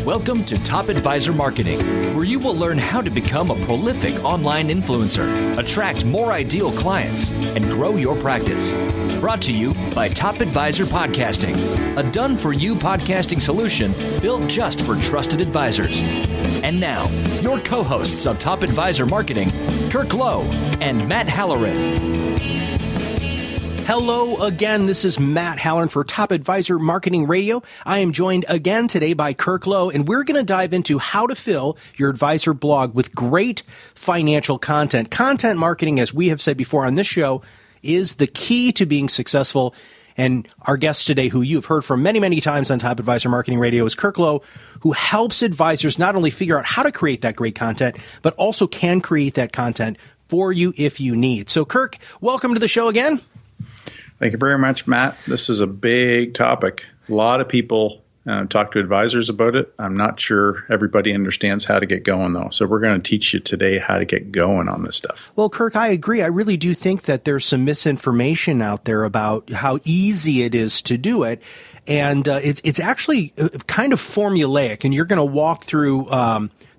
Welcome to Top Advisor Marketing, where you will learn how to become a prolific online influencer, attract more ideal clients, and grow your practice. Brought to you by Top Advisor Podcasting, a done-for-you podcasting solution built just for trusted advisors. And now, your co-hosts of Top Advisor Marketing, Kirk Lowe and Matt Halloran. Hello again, this is Matt Halloran for Top Advisor Marketing Radio. I am joined again today by Kirk Lowe, and we're going to dive into how to fill your advisor blog with great financial content. Content marketing, as we have said before on this show, is the key to being successful. And our guest today, who you've heard from many, many times on Top Advisor Marketing Radio, is Kirk Lowe, who helps advisors not only figure out how to create that great content, but also can create that content for you if you need. So, Kirk, welcome to the show again. Thank you very much, Matt. This is a big topic. A lot of people talk to advisors about it. I'm not sure everybody understands how to get going, though. So we're going to teach you today how to get going on this stuff. Well, Kirk, I agree. I really do think that there's some misinformation out there about how easy it is to do it. And it's actually kind of formulaic. And you're going to walk through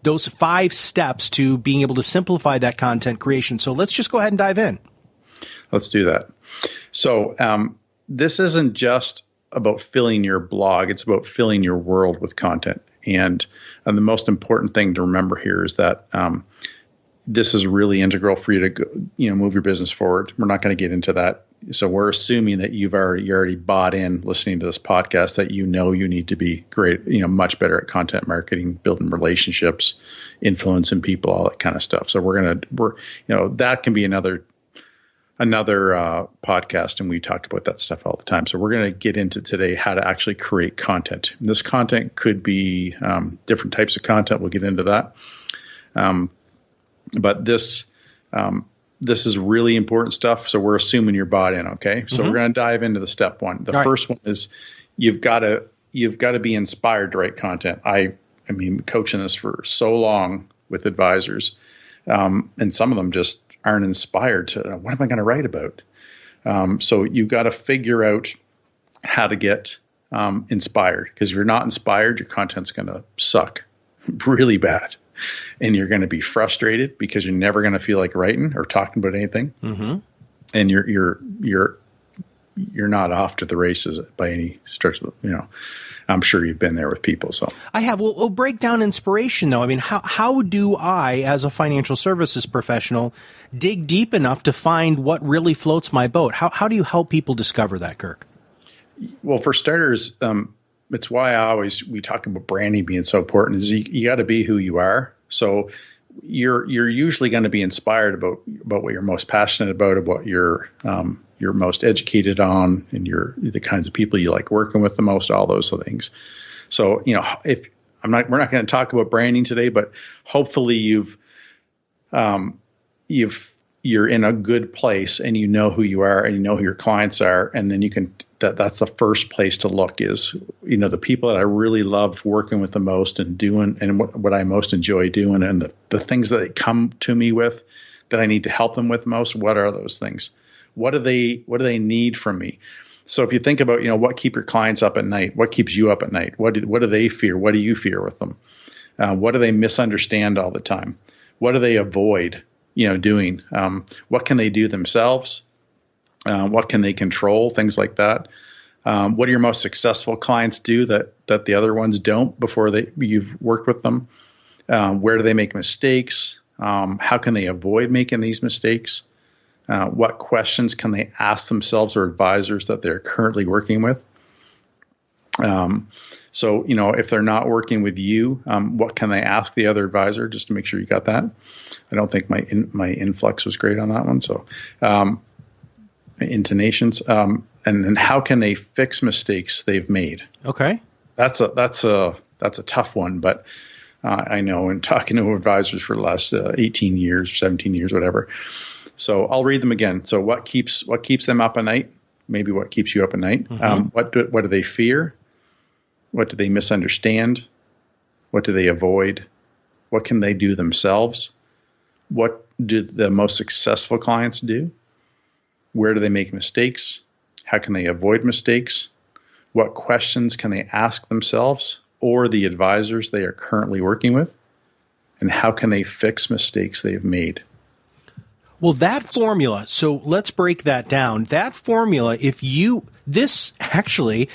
those 5 steps to being able to simplify that content creation. So let's just go ahead and dive in. Let's do that. So this isn't just about filling your blog. It's about filling your world with content. And the most important thing to remember here is that this is really integral for you to go, move your business forward. We're not going to get into that. So we're assuming that you're already bought in listening to this podcast, that you need to be great, much better at content marketing, building relationships, influencing people, all that kind of stuff. So that can be another podcast, and we talk about that stuff all the time. So we're going to get into today how to actually create content. And this content could be different types of content. We'll get into that. But this is really important stuff. So we're assuming you're bought in. Okay. So we're going to dive into the step 1. The first one is you've got to be inspired to write content. I mean, coaching this for so long with advisors, and some of them just aren't inspired to, what am I going to write about? So you've got to figure out how to get inspired, because if you're not inspired, your content's going to suck really bad. And you're going to be frustrated because you're never going to feel like writing or talking about anything. Mm-hmm. And you're not off to the races by any stretch of, I'm sure you've been there with people. So I have. We'll break down inspiration, though. I mean, how do I, as a financial services professional, dig deep enough to find what really floats my boat? How do you help people discover that, Kirk? Well, for starters, it's why we talk about branding being so important. Is you got to be who you are. So you're usually going to be inspired about what you're most passionate about what you're most educated on, and the kinds of people you like working with the most, all those things. So, we're not going to talk about branding today, but hopefully you're in a good place, and you know who you are, and you know who your clients are. And then that's the first place to look is, the people that I really love working with the most and doing, and what I most enjoy doing, and the things that they come to me with that I need to help them with most. What are those things? What do they need from me? So if you think about, what keep your clients up at night, what keeps you up at night? What do they fear? What do you fear with them? What do they misunderstand all the time? What do they avoid, doing? What can they do themselves? What can they control? Things like that. What do your most successful clients do that the other ones don't before you've worked with them? Where do they make mistakes? How can they avoid making these mistakes? What questions can they ask themselves or advisors that they're currently working with? So, if they're not working with you, what can they ask the other advisor, just to make sure you got that? I don't think my influx was great on that one. So, intonations, and then how can they fix mistakes they've made? Okay. That's a tough one, but I know in talking to advisors for the last 18 years or 17 years, whatever. So I'll read them again. So what keeps them up at night? Maybe what keeps you up at night? Mm-hmm. What do they fear? What do they misunderstand? What do they avoid? What can they do themselves? What do the most successful clients do? Where do they make mistakes? How can they avoid mistakes? What questions can they ask themselves? or the advisors they are currently working with, and how can they fix mistakes they've made. Well, that formula, so let's break that down. That formula, this actually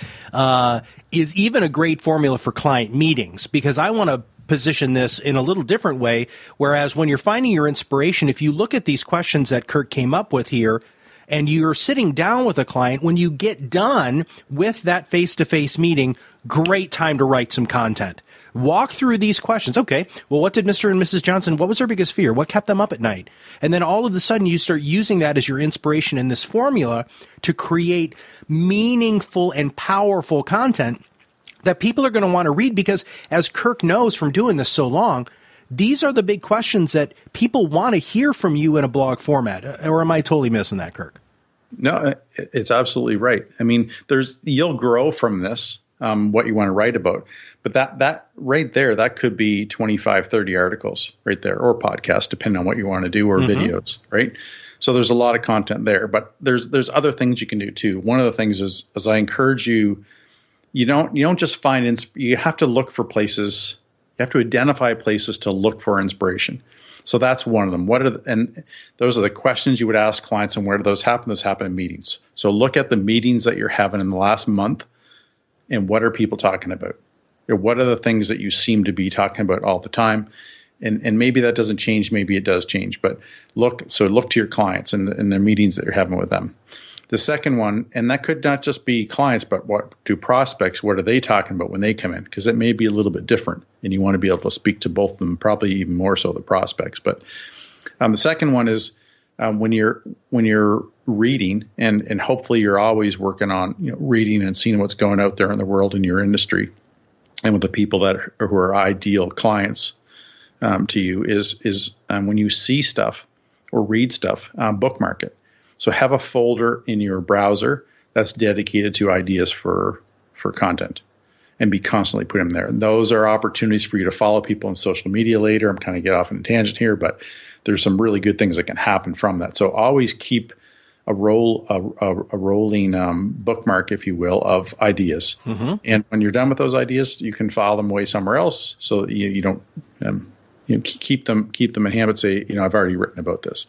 is even a great formula for client meetings, because I want to position this in a little different way. Whereas when you're finding your inspiration, if you look at these questions that Kirk came up with here, and you're sitting down with a client, when you get done with that face-to-face meeting, great time to write some content. Walk through these questions. Okay, well, what did Mr. and Mrs. Johnson, what was their biggest fear? What kept them up at night? And then all of a sudden you start using that as your inspiration in this formula to create meaningful and powerful content that people are going to want to read, because as Kirk knows from doing this so long, these are the big questions that people want to hear from you in a blog format. Or am I totally missing that, Kirk? No, it's absolutely right. I mean, you'll grow from this, what you want to write about. But that right there, that could be 25, 30 articles right there, or podcasts, depending on what you want to do, or videos, right? So there's a lot of content there, but there's other things you can do too. One of the things is I encourage you, you don't just find, you have to look for places, you have to identify places to look for inspiration. So that's one of them. And those are the questions you would ask clients, and where do those happen? Those happen in meetings. So look at the meetings that you're having in the last month, and what are people talking about? Or what are the things that you seem to be talking about all the time? And maybe that doesn't change, maybe it does change, but look to your clients and the meetings that you're having with them. The second one, and that could not just be clients, but what do prospects, what are they talking about when they come in? Because it may be a little bit different, and you want to be able to speak to both of them, probably even more so the prospects. But the second one is when you're reading, and hopefully you're always working on reading and seeing what's going out there in the world in your industry, and with the people who are ideal clients to you, is when you see stuff or read stuff, bookmark it. So have a folder in your browser that's dedicated to ideas for content, and be constantly putting them there. And those are opportunities for you to follow people on social media later. I'm kind of get off on a tangent here, but there's some really good things that can happen from that. So always keep a rolling bookmark, if you will, of ideas. Mm-hmm. And when you're done with those ideas, you can file them away somewhere else, so that you don't keep them in hand, but say, I've already written about this.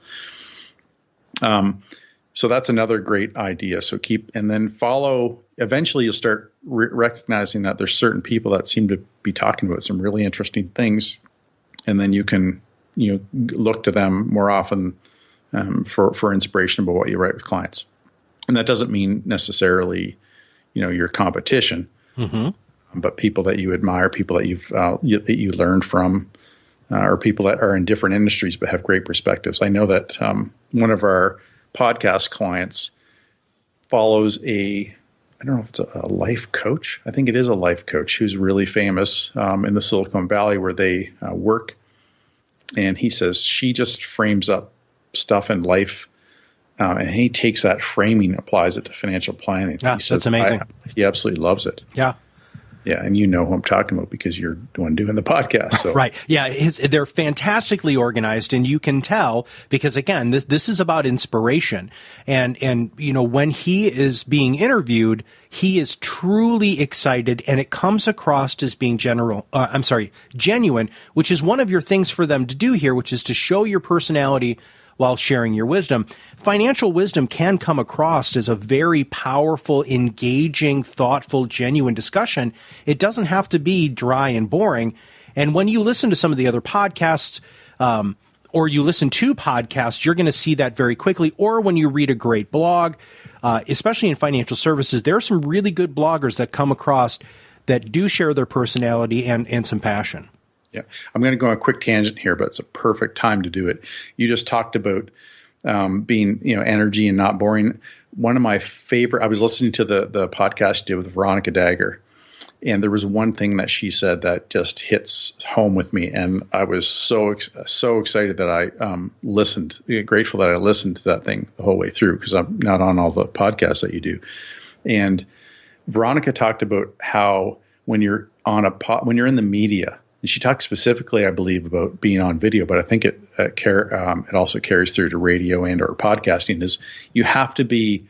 So that's another great idea. So and then follow. Eventually, you'll start recognizing that there's certain people that seem to be talking about some really interesting things, and then you can look to them more often for inspiration about what you write with clients. And that doesn't mean necessarily your competition, but people that you admire, people that that you learned from, or people that are in different industries but have great perspectives. I know that one of our podcast clients follows I don't know if it's a life coach. I think it is a life coach who's really famous in the Silicon Valley where they work. And he says she just frames up stuff in life, and he takes that framing and applies it to financial planning. Yeah, he says, that's amazing. He absolutely loves it. Yeah. Yeah, and you know who I'm talking about because you're the one doing the podcast. So. Right. Yeah, they're fantastically organized, and you can tell because, again, this is about inspiration. And when he is being interviewed, he is truly excited, and it comes across as being genuine, which is one of your things for them to do here, which is to show your personality while sharing your wisdom. Financial wisdom can come across as a very powerful, engaging, thoughtful, genuine discussion. It doesn't have to be dry and boring. And when you listen to some of the other podcasts, or you listen to podcasts, you're going to see that very quickly. Or when you read a great blog, especially in financial services, there are some really good bloggers that come across that do share their personality and some passion. Yeah, I'm going to go on a quick tangent here, but it's a perfect time to do it. You just talked about being, energy and not boring. One of my favorite, I was listening to the podcast you did with Veronica Dagger, and there was one thing that she said that just hits home with me, and I was so excited that I listened, grateful that I listened to that thing the whole way through, because I'm not on all the podcasts that you do. And Veronica talked about how when you're when you're in the media. And she talked specifically, I believe, about being on video, but I think it also carries through to radio and or podcasting, is you have to be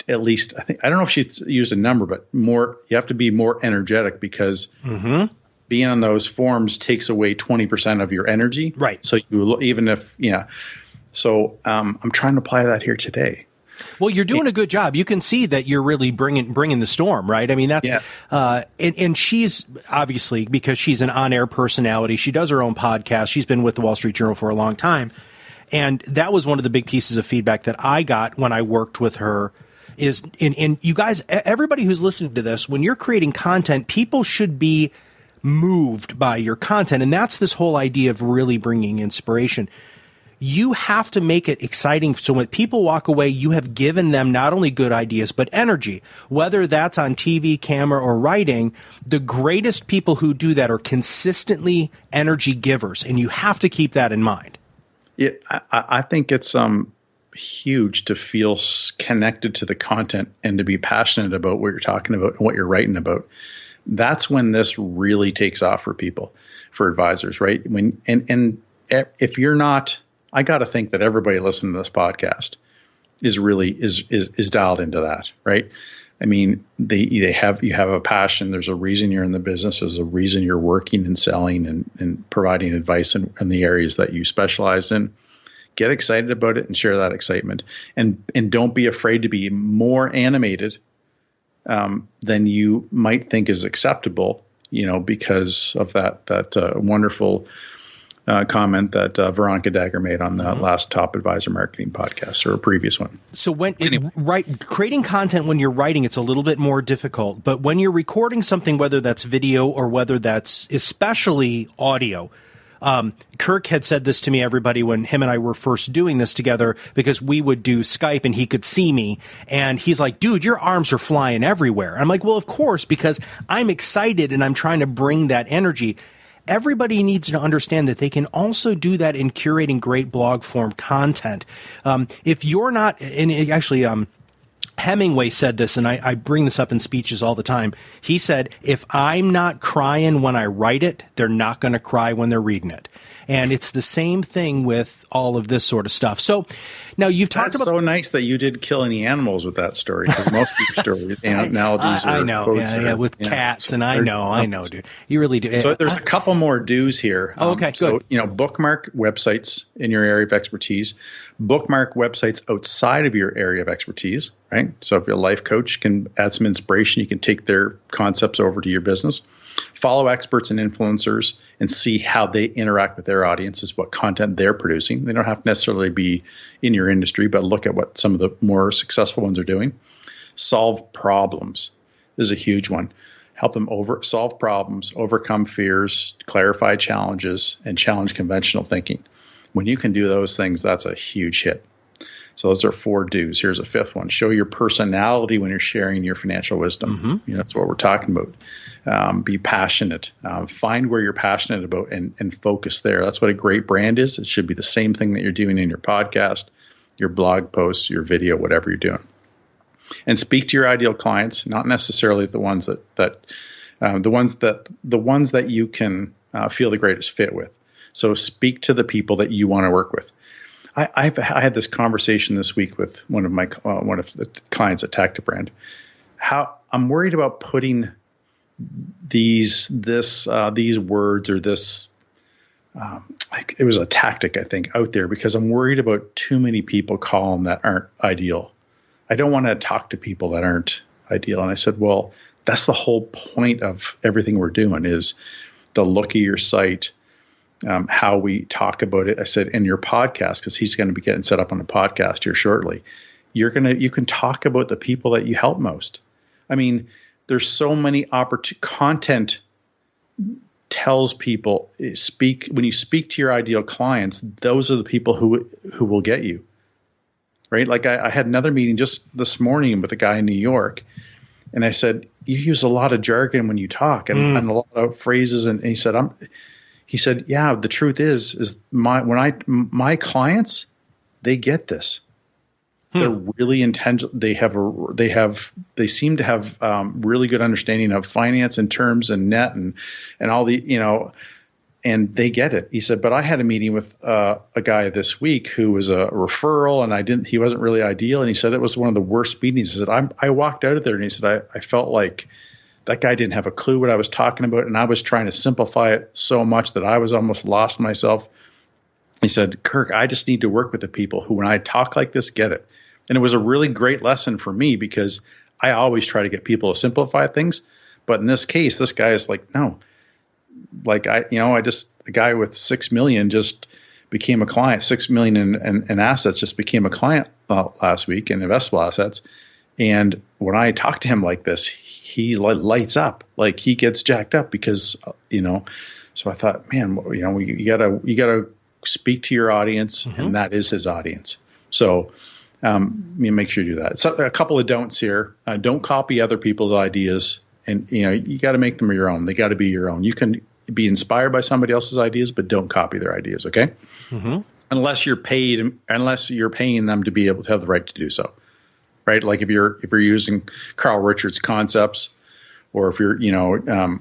at least, I don't know if she used a number, but more, you have to be more energetic because being on those forums takes away 20% of your energy. Right. So so I'm trying to apply that here today. Well, you're doing a good job. You can see that you're really bringing the storm, right? I mean, that's, and she's obviously, because she's an on-air personality, she does her own podcast. She's been with the Wall Street Journal for a long time. And that was one of the big pieces of feedback that I got when I worked with her is, and you guys, everybody who's listening to this, when you're creating content, people should be moved by your content. And that's this whole idea of really bringing inspiration. You have to make it exciting so when people walk away, you have given them not only good ideas, but energy. Whether that's on TV, camera, or writing, the greatest people who do that are consistently energy givers, and you have to keep that in mind. Yeah, I think it's huge to feel connected to the content and to be passionate about what you're talking about and what you're writing about. That's when this really takes off for people, for advisors, right? And if you're not, I got to think that everybody listening to this podcast is really is dialed into that, right? I mean, you have a passion. There's a reason you're in the business. There's a reason you're working and selling and providing advice in the areas that you specialize in. Get excited about it and share that excitement, and don't be afraid to be more animated than you might think is acceptable. Because of that wonderful comment that Veronica Dagger made on the last Top Advisor Marketing podcast, or a previous one. So creating content when you're writing, it's a little bit more difficult, but when you're recording something, whether that's video or whether that's especially audio, Kirk had said this to me, everybody, when him and I were first doing this together, because we would do Skype and he could see me, and he's like, dude, your arms are flying everywhere. I'm like, well, of course, because I'm excited and I'm trying to bring that energy. Everybody needs to understand that they can also do that in curating great blog form content. If you're not, and actually, Hemingway said this, and I bring this up in speeches all the time. He said, if I'm not crying when I write it, they're not going to cry when they're reading it. And it's the same thing with all of this sort of stuff. So now you've talked about. That's so nice that you did kill any animals with that story, because most of your stories nowadays are. I know, with cats, and I know, dude. You really do. So there's a couple more do's here. Okay, so, good. Bookmark websites in your area of expertise. Bookmark websites outside of your area of expertise, right? So if you're a life coach, can add some inspiration. You can take their concepts over to your business. Follow experts and influencers and see how they interact with their audiences, what content they're producing. They don't have to necessarily be in your industry, but look at what some of the more successful ones are doing. Solve problems. This is a huge one. Help them solve problems, overcome fears, clarify challenges, and challenge conventional thinking. When you can do those things, that's a huge hit. So those are 4 do's. Here's a 5th one. Show your personality when you're sharing your financial wisdom. That's what we're talking about. Be passionate. Find where you're passionate about and focus there. That's what a great brand is. It should be the same thing that you're doing in your podcast, your blog posts, your video, whatever you're doing. And speak to your ideal clients, not necessarily the ones that you can feel the greatest fit with. So speak to the people that you want to work with. I had this conversation this week with one of the clients at Tactic Brand. How I'm worried about putting these words or this it was a tactic, I think, out there, because I'm worried about too many people calling that aren't ideal. I don't want to talk to people that aren't ideal. And I said, well, that's the whole point of everything we're doing is the look of your site. How we talk about it. I said, in your podcast, because he's going to be getting set up on a podcast here shortly, you can talk about the people that you help most. I mean, there's so many content tells people when you speak to your ideal clients, those are the people who will get you, right? Like I had another meeting just this morning with a guy in New York, and I said, you use a lot of jargon when you talk and a lot of phrases, and he said, He said, yeah, the truth is my clients, they get this. They're really intentional. They seem to have really good understanding of finance and terms and net and all the, and they get it. He said, but I had a meeting with a guy this week who was a referral, and he wasn't really ideal. And he said it was one of the worst meetings. He said, I walked out of there, and he said, I felt like that guy didn't have a clue what I was talking about, and I was trying to simplify it so much that I was almost lost myself. He said, Kirk, I just need to work with the people who, when I talk like this, get it. And it was a really great lesson for me, because I always try to get people to simplify things. But in this case, this guy is like, no, like a guy with 6 million just became a client, 6 million in assets just became a client last week in investable assets. And when I talk to him like this, he lights up, like he gets jacked up because, so I thought, man, you gotta speak to your audience, and that is his audience. So, make sure you do that. So a couple of don'ts here. Don't copy other people's ideas, and you got to make them your own. They got to be your own. You can be inspired by somebody else's ideas, but don't copy their ideas. Okay. Unless you're paying them to be able to have the right to do so. Right. Like if you're using Carl Richards concepts, or if you're, or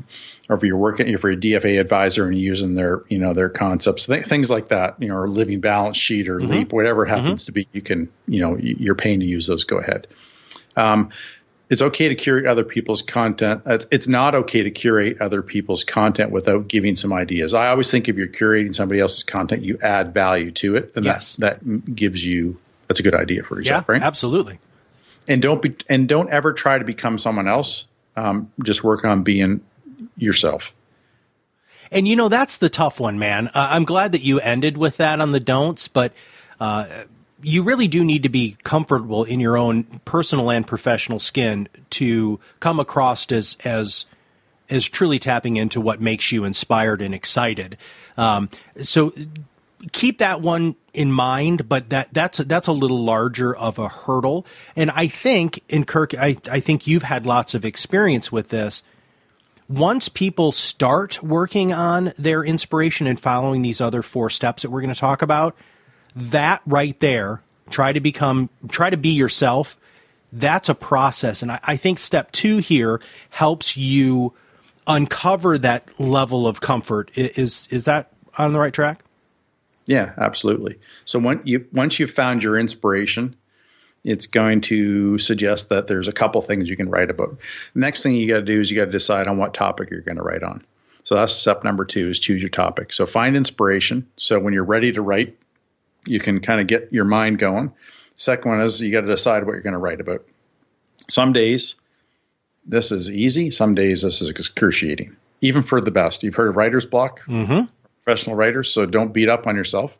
if you're a DFA advisor and you're using their concepts, things like that, or living balance sheet or LEAP, whatever it happens to be, you can, you're paying to use those, go ahead. It's okay to curate other people's content. It's not okay to curate other people's content without giving some ideas. I always think if you're curating somebody else's content, you add value to it. And yes. that gives you, that's a good idea for yourself, right? Absolutely. And don't ever try to become someone else. Just work on being yourself. And that's the tough one, man. I'm glad that you ended with that on the don'ts, but you really do need to be comfortable in your own personal and professional skin to come across as truly tapping into what makes you inspired and excited. So keep that one in mind, but that's a little larger of a hurdle. And I think, and Kirk, I think you've had lots of experience with this. Once people start working on their inspiration and following these other 4 steps that we're going to talk about, that right there, try to be yourself. That's a process. And I think step 2 here helps you uncover that level of comfort. Is that on the right track? Yeah, absolutely. So once you've found your inspiration, it's going to suggest that there's a couple things you can write about. The next thing you got to do is you got to decide on what topic you're going to write on. So that's step number 2, is choose your topic. So find inspiration. So when you're ready to write, you can kind of get your mind going. Second one is you got to decide what you're going to write about. Some days this is easy. Some days this is excruciating, even for the best. You've heard of writer's block? Professional writers, so don't beat up on yourself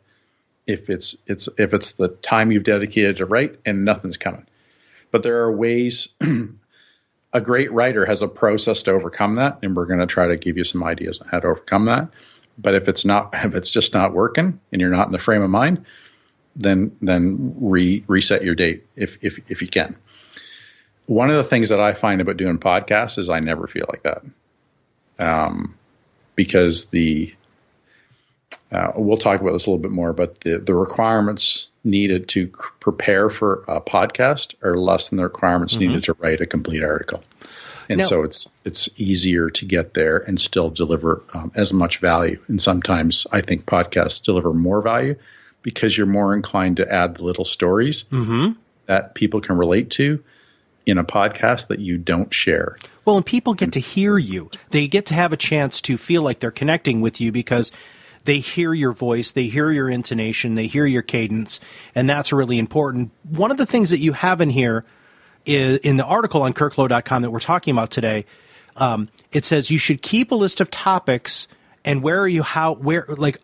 if it's the time you've dedicated to write and nothing's coming. But there are ways. A great writer has a process to overcome that, and we're going to try to give you some ideas on how to overcome that. But if it's just not working and you're not in the frame of mind, then reset your date if you can. One of the things that I find about doing podcasts is I never feel like that, because we'll talk about this a little bit more, but the requirements needed to prepare for a podcast are less than the requirements needed to write a complete article. And so it's easier to get there and still deliver as much value. And sometimes I think podcasts deliver more value because you're more inclined to add the little stories that people can relate to in a podcast that you don't share. Well, and people get to hear you. They get to have a chance to feel like they're connecting with you because they hear your voice, they hear your intonation, they hear your cadence, and that's really important. One of the things that you have in here is in the article on kirklow.com that we're talking about today, it says you should keep a list of topics and where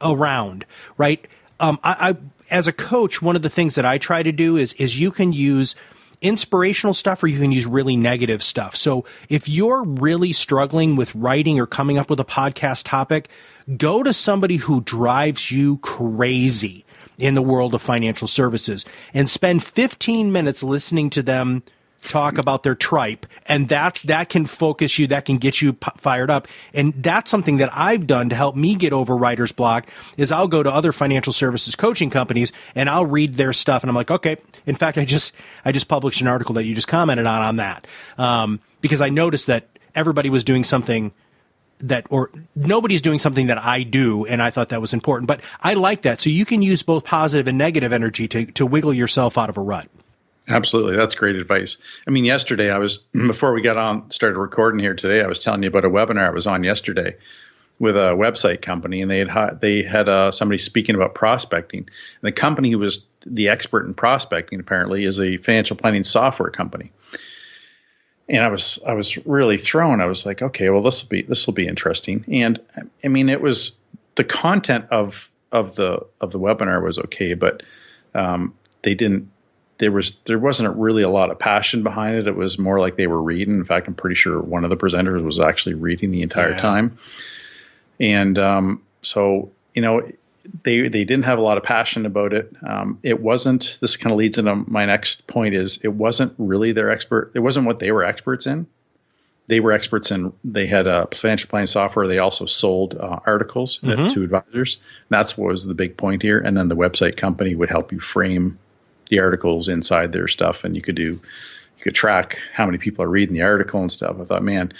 around, right? I as a coach, one of the things that I try to do is you can use inspirational stuff or you can use really negative stuff. So if you're really struggling with writing or coming up with a podcast topic, go to somebody who drives you crazy in the world of financial services and spend 15 minutes listening to them talk about their tripe, and that can focus you, that can get you fired up. And that's something that I've done to help me get over writer's block is I'll go to other financial services coaching companies and I'll read their stuff and I'm like, okay. In fact, I just published an article that you just commented on that, because I noticed that everybody was doing something or nobody's doing something that I do, and I thought that was important. But I like that. So you can use both positive and negative energy to wiggle yourself out of a rut. Absolutely. That's great advice. I mean, yesterday before we started recording here today, I was telling you about a webinar I was on yesterday with a website company, and they had somebody speaking about prospecting. And the company who was the expert in prospecting apparently is a financial planning software company. And I was really thrown. I was like, okay, well, this will be interesting. And I mean, it was the content of the webinar was okay, but there wasn't really a lot of passion behind it. It was more like they were reading. In fact, I'm pretty sure one of the presenters was actually reading the entire time. And so, they didn't have a lot of passion about it. It wasn't, this kind of leads into my next point is it wasn't really it wasn't what they were experts in. They were experts in, they had a financial planning software. They also sold articles to advisors. And that's what was the big point here. And then the website company would help you frame the articles inside their stuff. And you could track how many people are reading the article and stuff. I thought, man,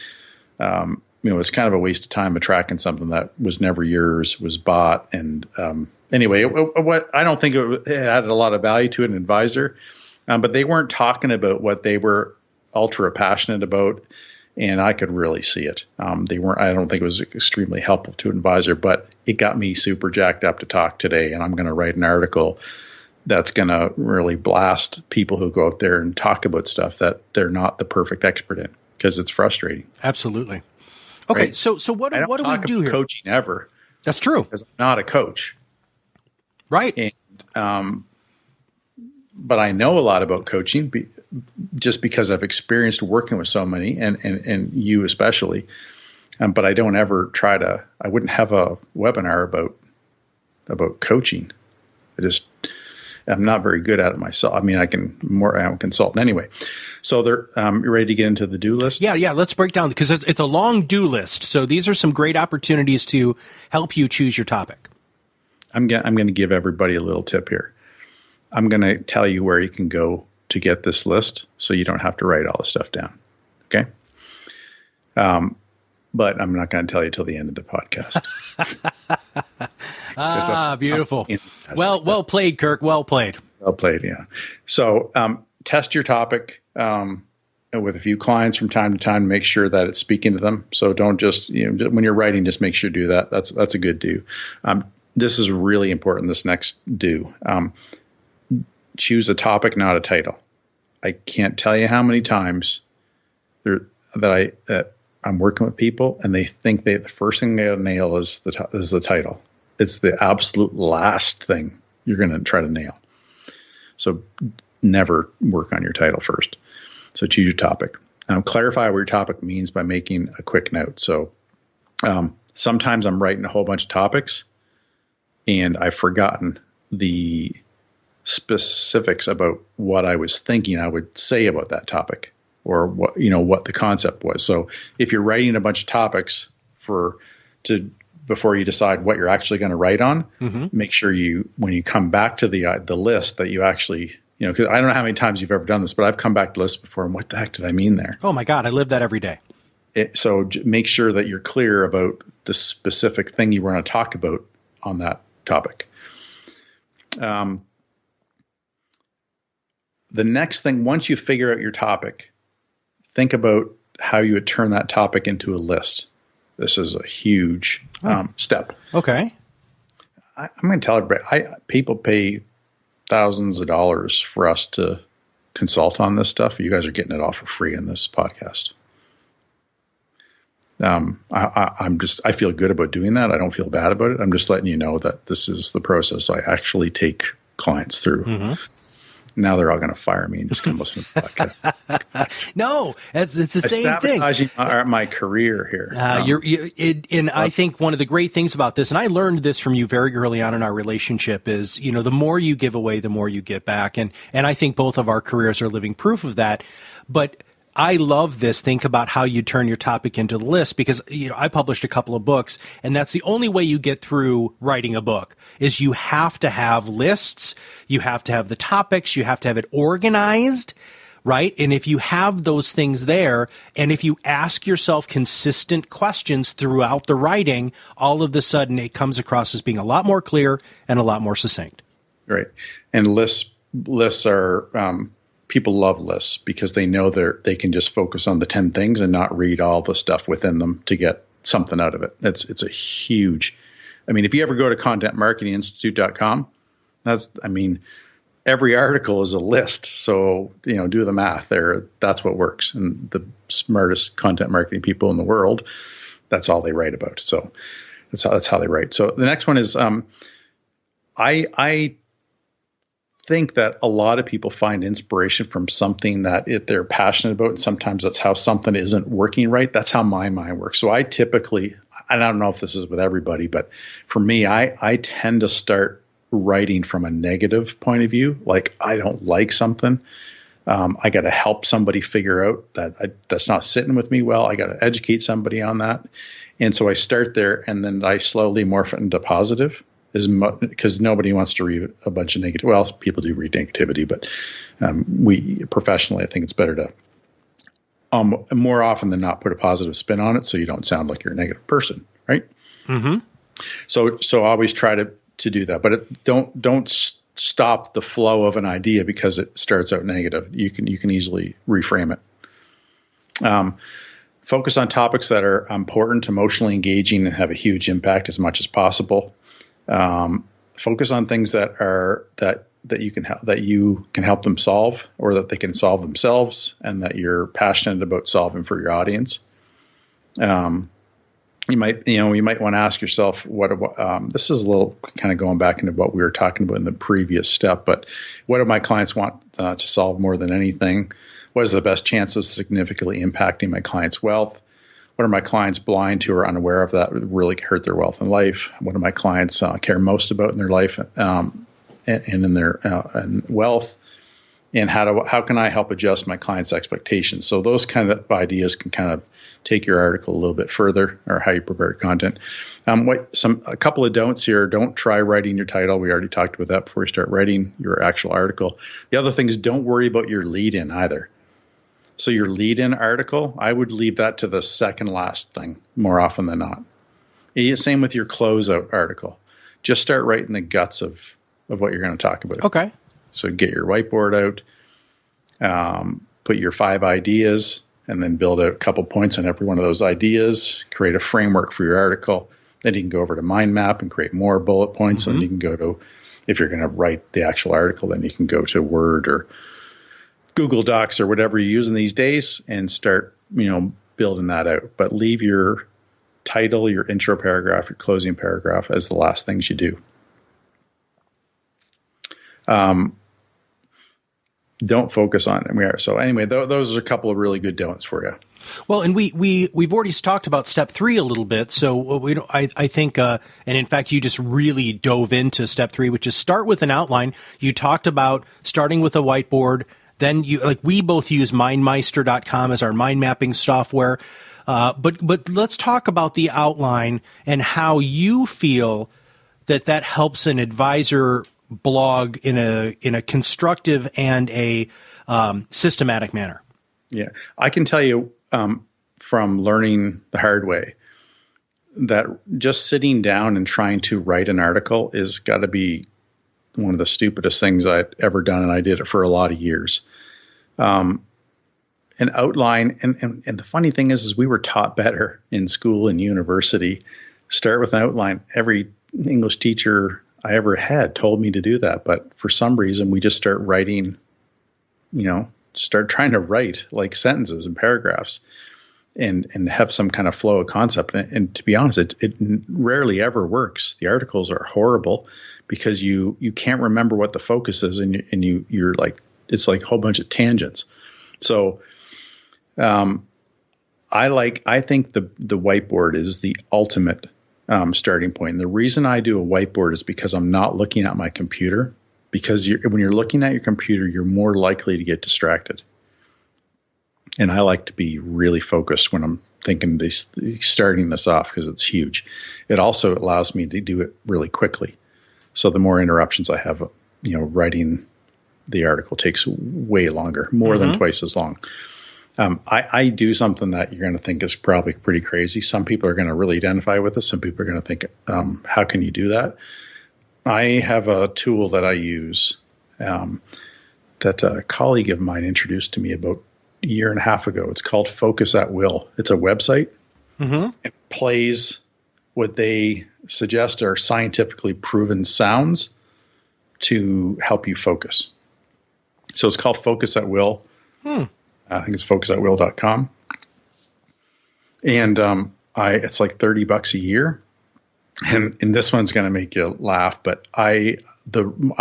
it's kind of a waste of time of tracking something that was never yours, was bought. And anyway, I don't think it added a lot of value to an advisor, but they weren't talking about what they were ultra passionate about, and I could really see it. I don't think it was extremely helpful to an advisor, but it got me super jacked up to talk today, and I'm going to write an article that's going to really blast people who go out there and talk about stuff that they're not the perfect expert in, because it's frustrating. Absolutely. Okay, right? So what do we do here? Coaching ever. That's true. Because I'm not a coach. Right. And, but I know a lot about coaching just because I've experienced working with so many, and you especially. But I don't ever I wouldn't have a webinar about coaching. I'm not very good at it myself. I mean, I'm a consultant anyway. So you ready to get into the do list? Yeah. Let's break down, because it's a long do list. So these are some great opportunities to help you choose your topic. I'm going to give everybody a little tip here. I'm going to tell you where you can go to get this list, so you don't have to write all the stuff down. Okay. But I'm not going to tell you till the end of the podcast. Beautiful. Well played, Kirk. Well played. Well played. Yeah. So, test your topic, with a few clients from time to time, make sure that it's speaking to them. So don't just, when you're writing, just make sure to do that. That's a good do. This is really important. This next do, choose a topic, not a title. I can't tell you how many times that I'm working with people, and they think the first thing they gotta nail is the title. It's the absolute last thing you're going to try to nail. So never work on your title first. So choose your topic. Clarify what your topic means by making a quick note. So sometimes I'm writing a whole bunch of topics, and I've forgotten the specifics about what I was thinking I would say about that topic, or what the concept was. So if you're writing a bunch of topics before you decide what you're actually going to write on, make sure when you come back to the list, that you actually, because I don't know how many times you've ever done this, but I've come back to lists before, and what the heck did I mean there? Oh my God, I live that every day. So make sure that you're clear about the specific thing you want to talk about on that topic. The next thing, once you figure out your topic, think about how you would turn that topic into a list. This is a huge step. Okay. I'm going to tell everybody, people pay thousands of dollars for us to consult on this stuff. You guys are getting it all for free in this podcast. I feel good about doing that. I don't feel bad about it. I'm just letting you know that this is the process I actually take clients through. Now they're all going to fire me and just come listen to the podcast. No, it's the same thing. Sabotaging my career here. I think one of the great things about this, and I learned this from you very early on in our relationship, is the more you give away, the more you get back, and I think both of our careers are living proof of that. But I love this. Think about how you turn your topic into the list, because I published a couple of books, and that's the only way you get through writing a book is you have to have lists. You have to have the topics. You have to have it organized, right? And if you have those things there, and if you ask yourself consistent questions throughout the writing, all of a sudden it comes across as being a lot more clear and a lot more succinct. Right. And lists are, people love lists because they know they can just focus on the 10 things and not read all the stuff within them to get something out of it. It's a huge, if you ever go to contentmarketinginstitute.com, every article is a list. So, do the math there. That's what works. And the smartest content marketing people in the world, that's all they write about. So that's how they write. So the next one is, I think that a lot of people find inspiration from something that they're passionate about. And sometimes that's how something isn't working right. That's how my mind works. So I typically, I don't know if this is with everybody, but for me, I tend to start writing from a negative point of view. Like I don't like something. I got to help somebody figure out that's not sitting with me well. I got to educate somebody on that. And so I start there and then I slowly morph it into positive. Because nobody wants to read a bunch of negative. Well, people do read negativity, but we professionally, I think it's better to more often than not put a positive spin on it, so you don't sound like you're a negative person, right? Mm-hmm. So I always try to do that, but don't stop the flow of an idea because it starts out negative. You can easily reframe it. Focus on topics that are important, emotionally engaging, and have a huge impact as much as possible. Focus on things that you can help them solve, or that they can solve themselves, and that you're passionate about solving for your audience. You might want to ask yourself, this is a little kind of going back into what we were talking about in the previous step, but what do my clients want to solve more than anything? What is the best chance of significantly impacting my client's wealth? What are my clients blind to or unaware of that would really hurt their wealth and life? What do my clients care most about in their life and in their and wealth? And how can I help adjust my clients' expectations? So those kind of ideas can kind of take your article a little bit further, or how you prepare content. A couple of don'ts here. Don't try writing your title. We already talked about that before you start writing your actual article. The other thing is, don't worry about your lead-in either. So your lead-in article, I would leave that to the second last thing more often than not. Same with your closeout article. Just start writing the guts of what you're going to talk about. Okay. So get your whiteboard out, put your 5 ideas, and then build a couple points on every one of those ideas. Create a framework for your article. Then you can go over to mind map and create more bullet points. Mm-hmm. And you can go to, if you're going to write the actual article, then you can go to Word or Google Docs or whatever you're using these days and start, building that out. But leave your title, your intro paragraph, your closing paragraph as the last things you do. Don't focus on it. So anyway, those are a couple of really good don'ts for you. Well, and we've already talked about step 3 a little bit. So I think, and in fact, you just really dove into step 3, which is start with an outline. You talked about starting with a whiteboard. Then we both use mindmeister.com as our mind mapping software. But let's talk about the outline and how you feel that helps an advisor blog in a constructive and a systematic manner. Yeah, I can tell you from learning the hard way that just sitting down and trying to write an article is got to be one of the stupidest things I've ever done, and I did it for a lot of years. An outline, and the funny thing is we were taught better in school and university. Start with an outline. Every English teacher I ever had told me to do that, but for some reason we just start writing, start trying to write like sentences and paragraphs and have some kind of flow of concept. And to be honest, it rarely ever works. The articles are horrible because you can't remember what the focus is, and you're like, it's like a whole bunch of tangents. So I think the whiteboard is the ultimate starting point. And the reason I do a whiteboard is because I'm not looking at my computer, because when you're looking at your computer, you're more likely to get distracted. And I like to be really focused when I'm thinking starting this off, because it's huge. It also allows me to do it really quickly. So the more interruptions I have, writing the article takes way longer, more than twice as long. I do something that you're going to think is probably pretty crazy. Some people are going to really identify with this. Some people are going to think, how can you do that? I have a tool that I use that a colleague of mine introduced to me about a year and a half ago. It's called Focus at Will. It's a website. It plays what they suggest are scientifically proven sounds to help you focus. So it's called Focus at Will. I think it's focusatwill.com. And it's like $30 a year. And this one's going to make you laugh, but a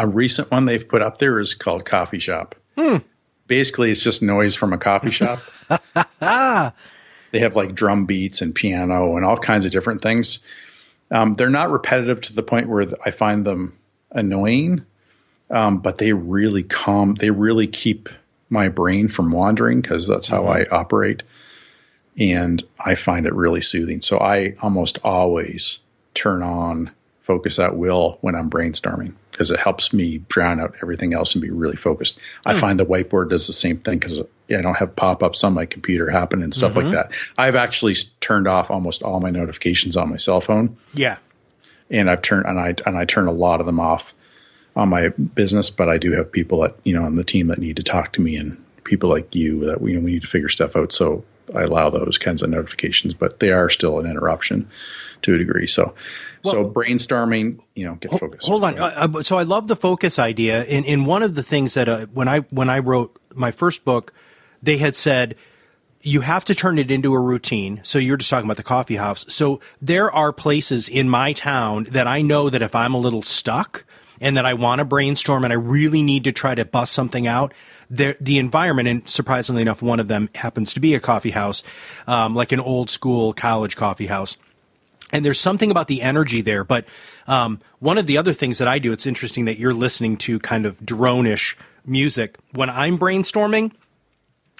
recent one they've put up there is called Coffee Shop. Basically, it's just noise from a coffee shop. They have like drum beats and piano and all kinds of different things. They're not repetitive to the point where I find them annoying, but they really keep my brain from wandering, because that's how I operate. And I find it really soothing. So I almost always turn on Focus at Will when I'm brainstorming, because it helps me drown out everything else and be really focused. I find the whiteboard does the same thing, because I don't have pop-ups on my computer happen and stuff like that. I've actually turned off almost all my notifications on my cell phone. Yeah. And I've turned, I turn a lot of them off on my business, but I do have people that, on the team that need to talk to me, and people like you that we need to figure stuff out. So I allow those kinds of notifications, but they are still an interruption to a degree. So brainstorming, get focused. Hold on. So I love the focus idea. In one of the things that when I wrote my first book, they had said, you have to turn it into a routine. So you're just talking about the coffee house. So there are places in my town that I know that if I'm a little stuck and that I want to brainstorm and I really need to try to bust something out, the environment, and surprisingly enough, one of them happens to be a coffee house, like an old school college coffee house. And there's something about the energy there. But one of the other things that I do, it's interesting that you're listening to kind of drone-ish music. When I'm brainstorming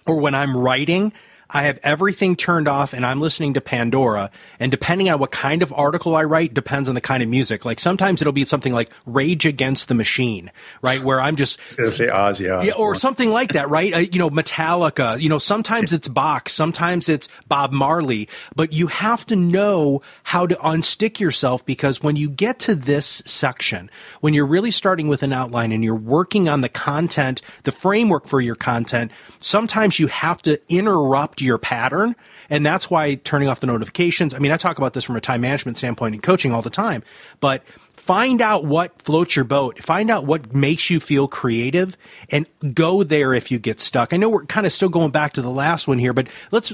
or when I'm writing, I have everything turned off and I'm listening to Pandora. And depending on what kind of article I write depends on the kind of music. Like sometimes it'll be something like Rage Against the Machine, right? Where I'm just... I was going to say Ozzy Osbourne. Yeah, or something like that, right? Metallica, sometimes it's Bach, sometimes it's Bob Marley. But you have to know how to unstick yourself, because when you get to this section, when you're really starting with an outline and you're working on the content, the framework for your content, sometimes you have to interrupt your pattern. And that's why turning off the notifications. I mean, I talk about this from a time management standpoint in coaching all the time, but find out what floats your boat, find out what makes you feel creative, and go there if you get stuck. I know we're kind of still going back to the last one here, but let's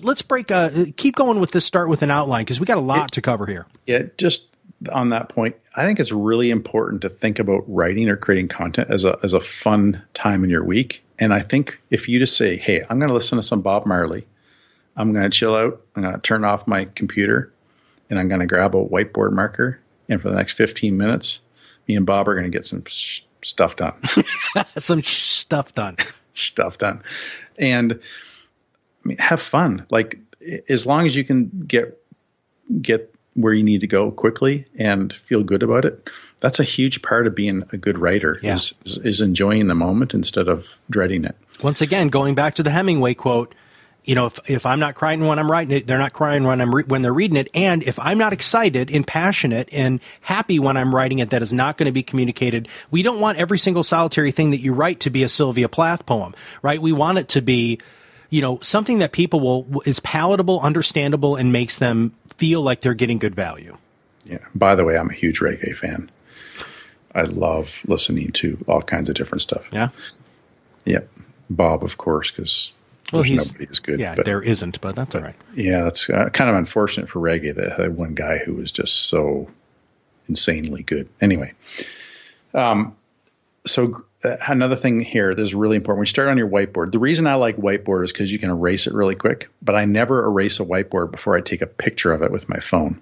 keep going with this, start with an outline, because we got a lot to cover here. Yeah. Just on that point, I think it's really important to think about writing or creating content as a fun time in your week. And I think if you just say, hey, I'm going to listen to some Bob Marley, I'm going to chill out, I'm going to turn off my computer, and I'm going to grab a whiteboard marker, and for the next 15 minutes, me and Bob are going to get some stuff done. Stuff done. And I mean, have fun. Like, as long as you can get where you need to go quickly and feel good about it, that's a huge part of being a good writer, is enjoying the moment instead of dreading it. Once again, going back to the Hemingway quote, if I'm not crying when I'm writing it, they're not crying when they're reading it. And if I'm not excited and passionate and happy when I'm writing it, that is not going to be communicated. We don't want every single solitary thing that you write to be a Sylvia Plath poem, right? We want it to be, something that people is palatable, understandable, and makes them feel like they're getting good value. Yeah. By the way, I'm a huge reggae fan. I love listening to all kinds of different stuff. Yeah. Yeah. Bob, of course, because nobody is good. Yeah, there isn't, but that's all right. Yeah, that's kind of unfortunate for reggae that had one guy who was just so insanely good. Anyway, so another thing here, this is really important. When you start on your whiteboard, the reason I like whiteboard is because you can erase it really quick, but I never erase a whiteboard before I take a picture of it with my phone,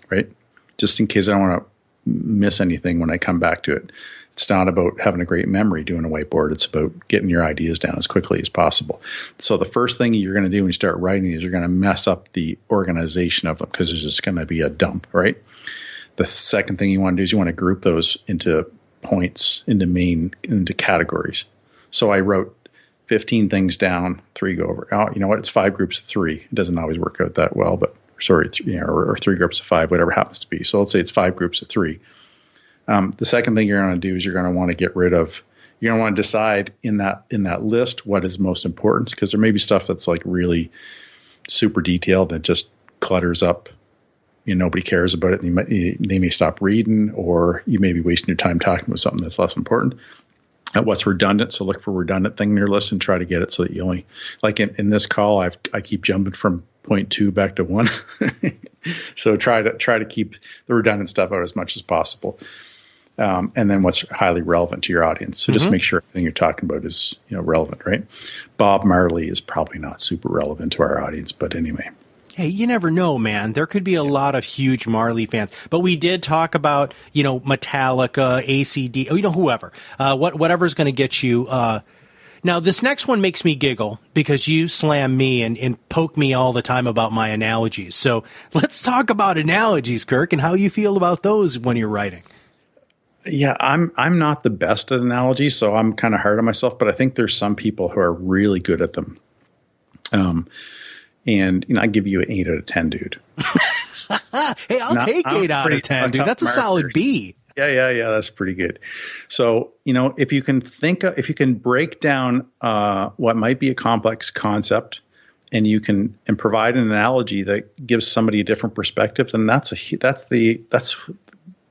right? Just in case I don't want to miss anything when I come back to it. It's not about having a great memory doing a whiteboard. It's about getting your ideas down as quickly as possible. So the first thing you're going to do when you start writing is you're going to mess up the organization of them, because there's just going to be a dump, right? The second thing you want to do is you want to group those into points, into categories. So I wrote 15 things down, 3 go over. Oh, you know what? It's 5 groups of 3. It doesn't always work out that well, but sorry, or 3 groups of 5, whatever it happens to be. So let's say it's 5 groups of 3. The second thing you're going to do is you're going to want to get rid of. You're going to want to decide in that list what is most important, because there may be stuff that's like really super detailed and just clutters up. Nobody cares about it. And they may stop reading, or you may be wasting your time talking about something that's less important. What's redundant? So look for redundant thing in your list and try to get it so that you only, like in this call, I keep jumping from point 2 back to 1. So try to keep the redundant stuff out as much as possible. And then what's highly relevant to your audience. So just make sure everything you're talking about is relevant, right? Bob Marley is probably not super relevant to our audience, but anyway. Hey, you never know, man. There could be a lot of huge Marley fans, but we did talk about, Metallica, ACD, whoever, whatever's going to get you. Now, this next one makes me giggle because you slam me and poke me all the time about my analogies. So let's talk about analogies, Kirk, and how you feel about those when you're writing. Yeah, I'm not the best at analogies, so I'm kind of hard on myself, but I think there's some people who are really good at them. And I give you an 8 out of 10, dude. Hey, I'll take 8 out of 10, dude. That's a solid B. Yeah, that's pretty good. So, if you can break down what might be a complex concept, and you can provide an analogy that gives somebody a different perspective, then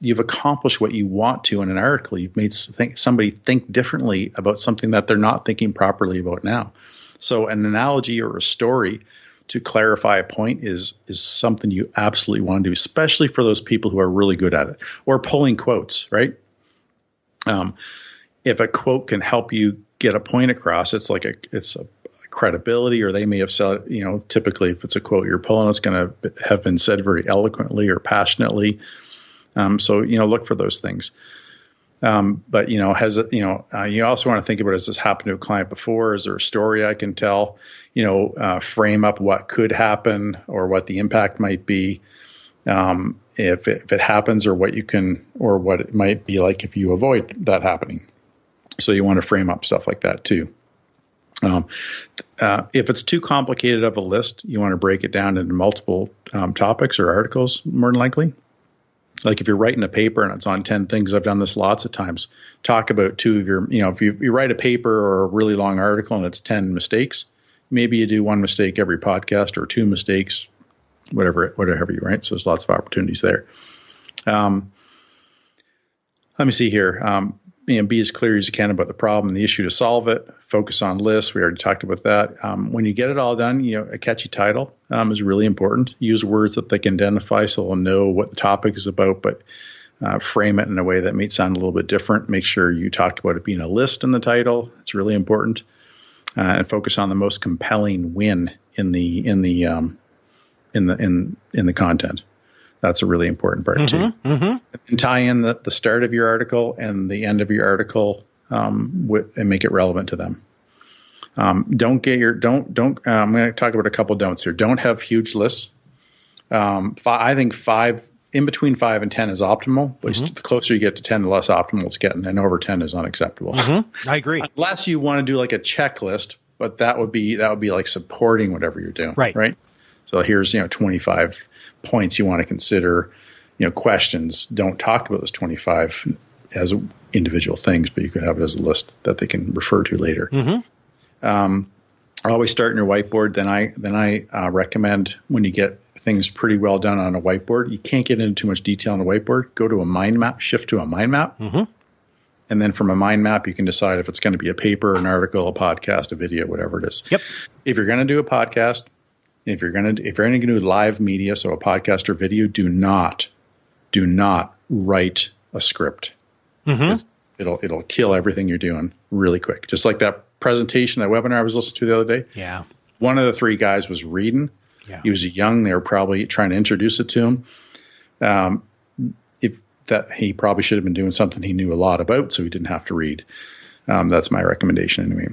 you've accomplished what you want to in an article. You've made somebody think differently about something that they're not thinking properly about now. So an analogy or a story to clarify a point is something you absolutely want to do, especially for those people who are really good at it. Or pulling quotes, right? If a quote can help you get a point across, it's a credibility, or they may have said, typically if it's a quote you're pulling, it's going to have been said very eloquently or passionately. So look for those things. But you also want to think about, has this happened to a client before? Is there a story I can tell? Frame up what could happen or what the impact might be, if it happens, or what it might be like if you avoid that happening. So you want to frame up stuff like that too. If it's too complicated of a list, you want to break it down into multiple topics or articles, more than likely. Like if you're writing a paper and it's on 10 things, I've done this lots of times, talk about 2 of your, if you write a paper or a really long article and it's 10 mistakes, maybe you do 1 mistake every podcast, or 2 mistakes, whatever you write. So there's lots of opportunities there. Let me see here. Be as clear as you can about the problem and the issue to solve it. Focus on lists. We already talked about that. When you get it all done, a catchy title is really important. Use words that they can identify so they'll know what the topic is about, but frame it in a way that may sound a little bit different. Make sure you talk about it being a list in the title. It's really important. And focus on the most compelling win in the content. That's a really important part too. Mm-hmm. And tie in the start of your article and the end of your article, and make it relevant to them. I'm going to talk about a couple don'ts here. Don't have huge lists. I think 5, in between 5 and 10 is optimal, but the closer you get to 10, the less optimal it's getting, and over 10 is unacceptable. Mm-hmm. I agree. Unless you want to do like a checklist, but that would be like supporting whatever you're doing. Right. So here's 25 points you want to consider. Questions. Don't talk about those 25 as individual things, but you could have it as a list that they can refer to later. Always start in your whiteboard. Then I recommend, when you get things pretty well done on a whiteboard, you can't get into too much detail on a whiteboard. Go to a mind map. Shift to a mind map. And then from a mind map, you can decide if it's going to be a paper, an article, a podcast, a video, whatever it is. Yep. If you're going to do a podcast, if you're going to do live media, so a podcast or video, do not write a script. It'll kill everything you're doing really quick. Just like that presentation, that webinar I was listening to the other day. Yeah. One of the 3 guys was reading. Yeah. He was young. They were probably trying to introduce it to him. He probably should have been doing something he knew a lot about, so he didn't have to read. That's my recommendation anyway.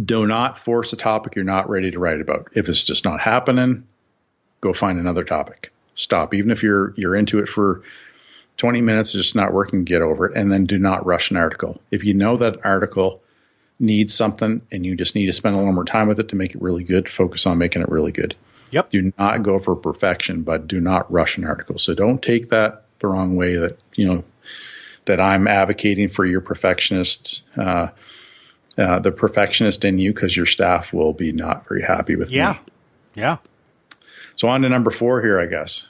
Do not force a topic you're not ready to write about. If it's just not happening, go find another topic. Stop. Even if you're into it for 20 minutes, it's just not working, get over it. And then do not rush an article. If you know that article needs something and you just need to spend a little more time with it to make it really good, focus on making it really good. Yep. Do not go for perfection, but do not rush an article. So don't take that the wrong way that, that I'm advocating for your perfectionist, the perfectionist in you, because your staff will be not very happy with me. Yeah. So on to number 4 here, I guess.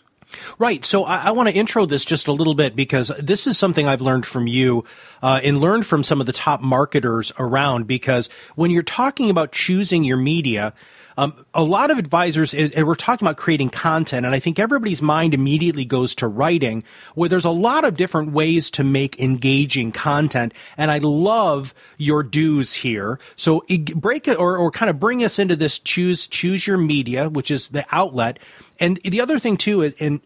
Right. So I want to intro this just a little bit because this is something I've learned from you and learned from some of the top marketers around, because when you're talking about choosing your media, a lot of advisors, and we're talking about creating content, and I think everybody's mind immediately goes to writing, where there's a lot of different ways to make engaging content. And I love your do's here. So break it or kind of bring us into this choose your media, which is the outlet. And the other thing too, and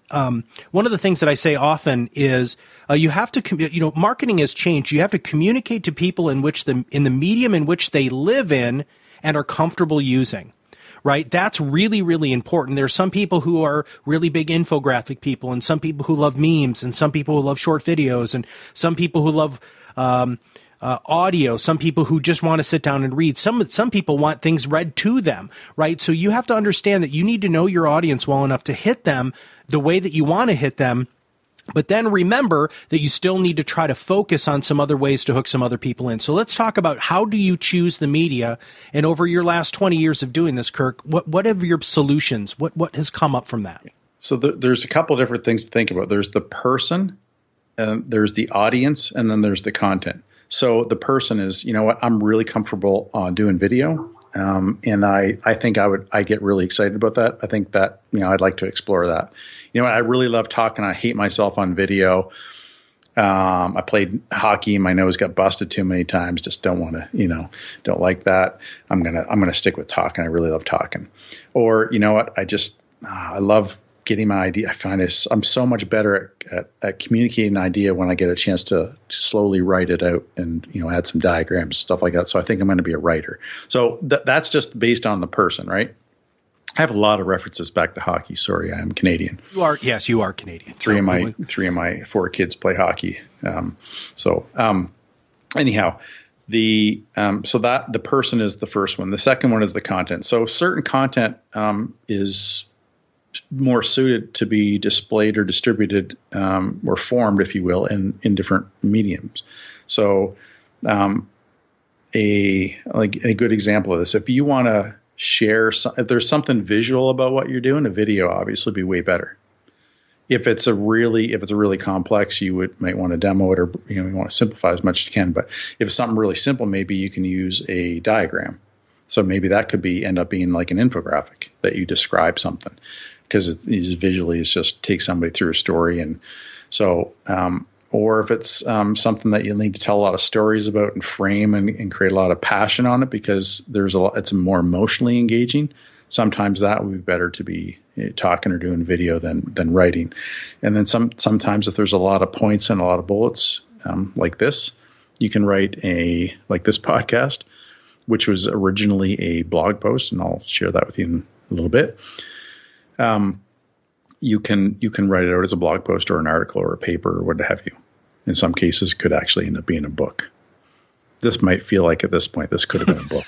one of the things that I say often is you have to, marketing has changed. You have to communicate to people in the medium in which they live in and are comfortable using. Right? That's really, really important. There are some people who are really big infographic people, and some people who love memes, and some people who love short videos, and some people who love audio, some people who just want to sit down and read. Some people want things read to them, right? So you have to understand that you need to know your audience well enough to hit them the way that you want to hit them. But then remember that you still need to try to focus on some other ways to hook some other people in. So let's talk about how do you choose the media? And over your last 20 years of doing this, Kirk, what are your solutions? What has come up from that? So there's a couple different things to think about. There's the person, there's the audience, and then there's the content. So the person is, I'm really comfortable doing video. And I think I get really excited about that. I think that, I'd like to explore that. I really love talking. I hate myself on video. I played hockey. My nose got busted too many times. Just don't want to, don't like that. I'm going to stick with talking. I really love talking. Or, I love getting my idea. I find I'm so much better at communicating an idea when I get a chance to slowly write it out and, add some diagrams, stuff like that. So I think I'm going to be a writer. So that's just based on the person, right? I have a lot of references back to hockey. Sorry, I am Canadian. You are Canadian. Three of my 4 kids play hockey. Anyhow, the person is the first one. The second one is the content. So certain content is more suited to be displayed or distributed or formed, if you will, in different mediums. So a good example of this, if you want to share, if there's something visual about what you're doing, a video obviously be way better. If it's a really complex, you might want to demo it, or you want to simplify as much as you can. But if it's something really simple, maybe you can use a diagram. So maybe that could end up being like an infographic that you describe something, because it visually is just take somebody through a story. And so, or if it's something that you'll need to tell a lot of stories about and frame and create a lot of passion on it, because it's more emotionally engaging. Sometimes that would be better to be talking or doing video than writing. And then sometimes if there's a lot of points and a lot of bullets like this, you can write like this podcast, which was originally a blog post, and I'll share that with you in a little bit. You can write it out as a blog post or an article or a paper or what have you. In some cases, it could actually end up being a book. This might feel like at this point, this could have been a book.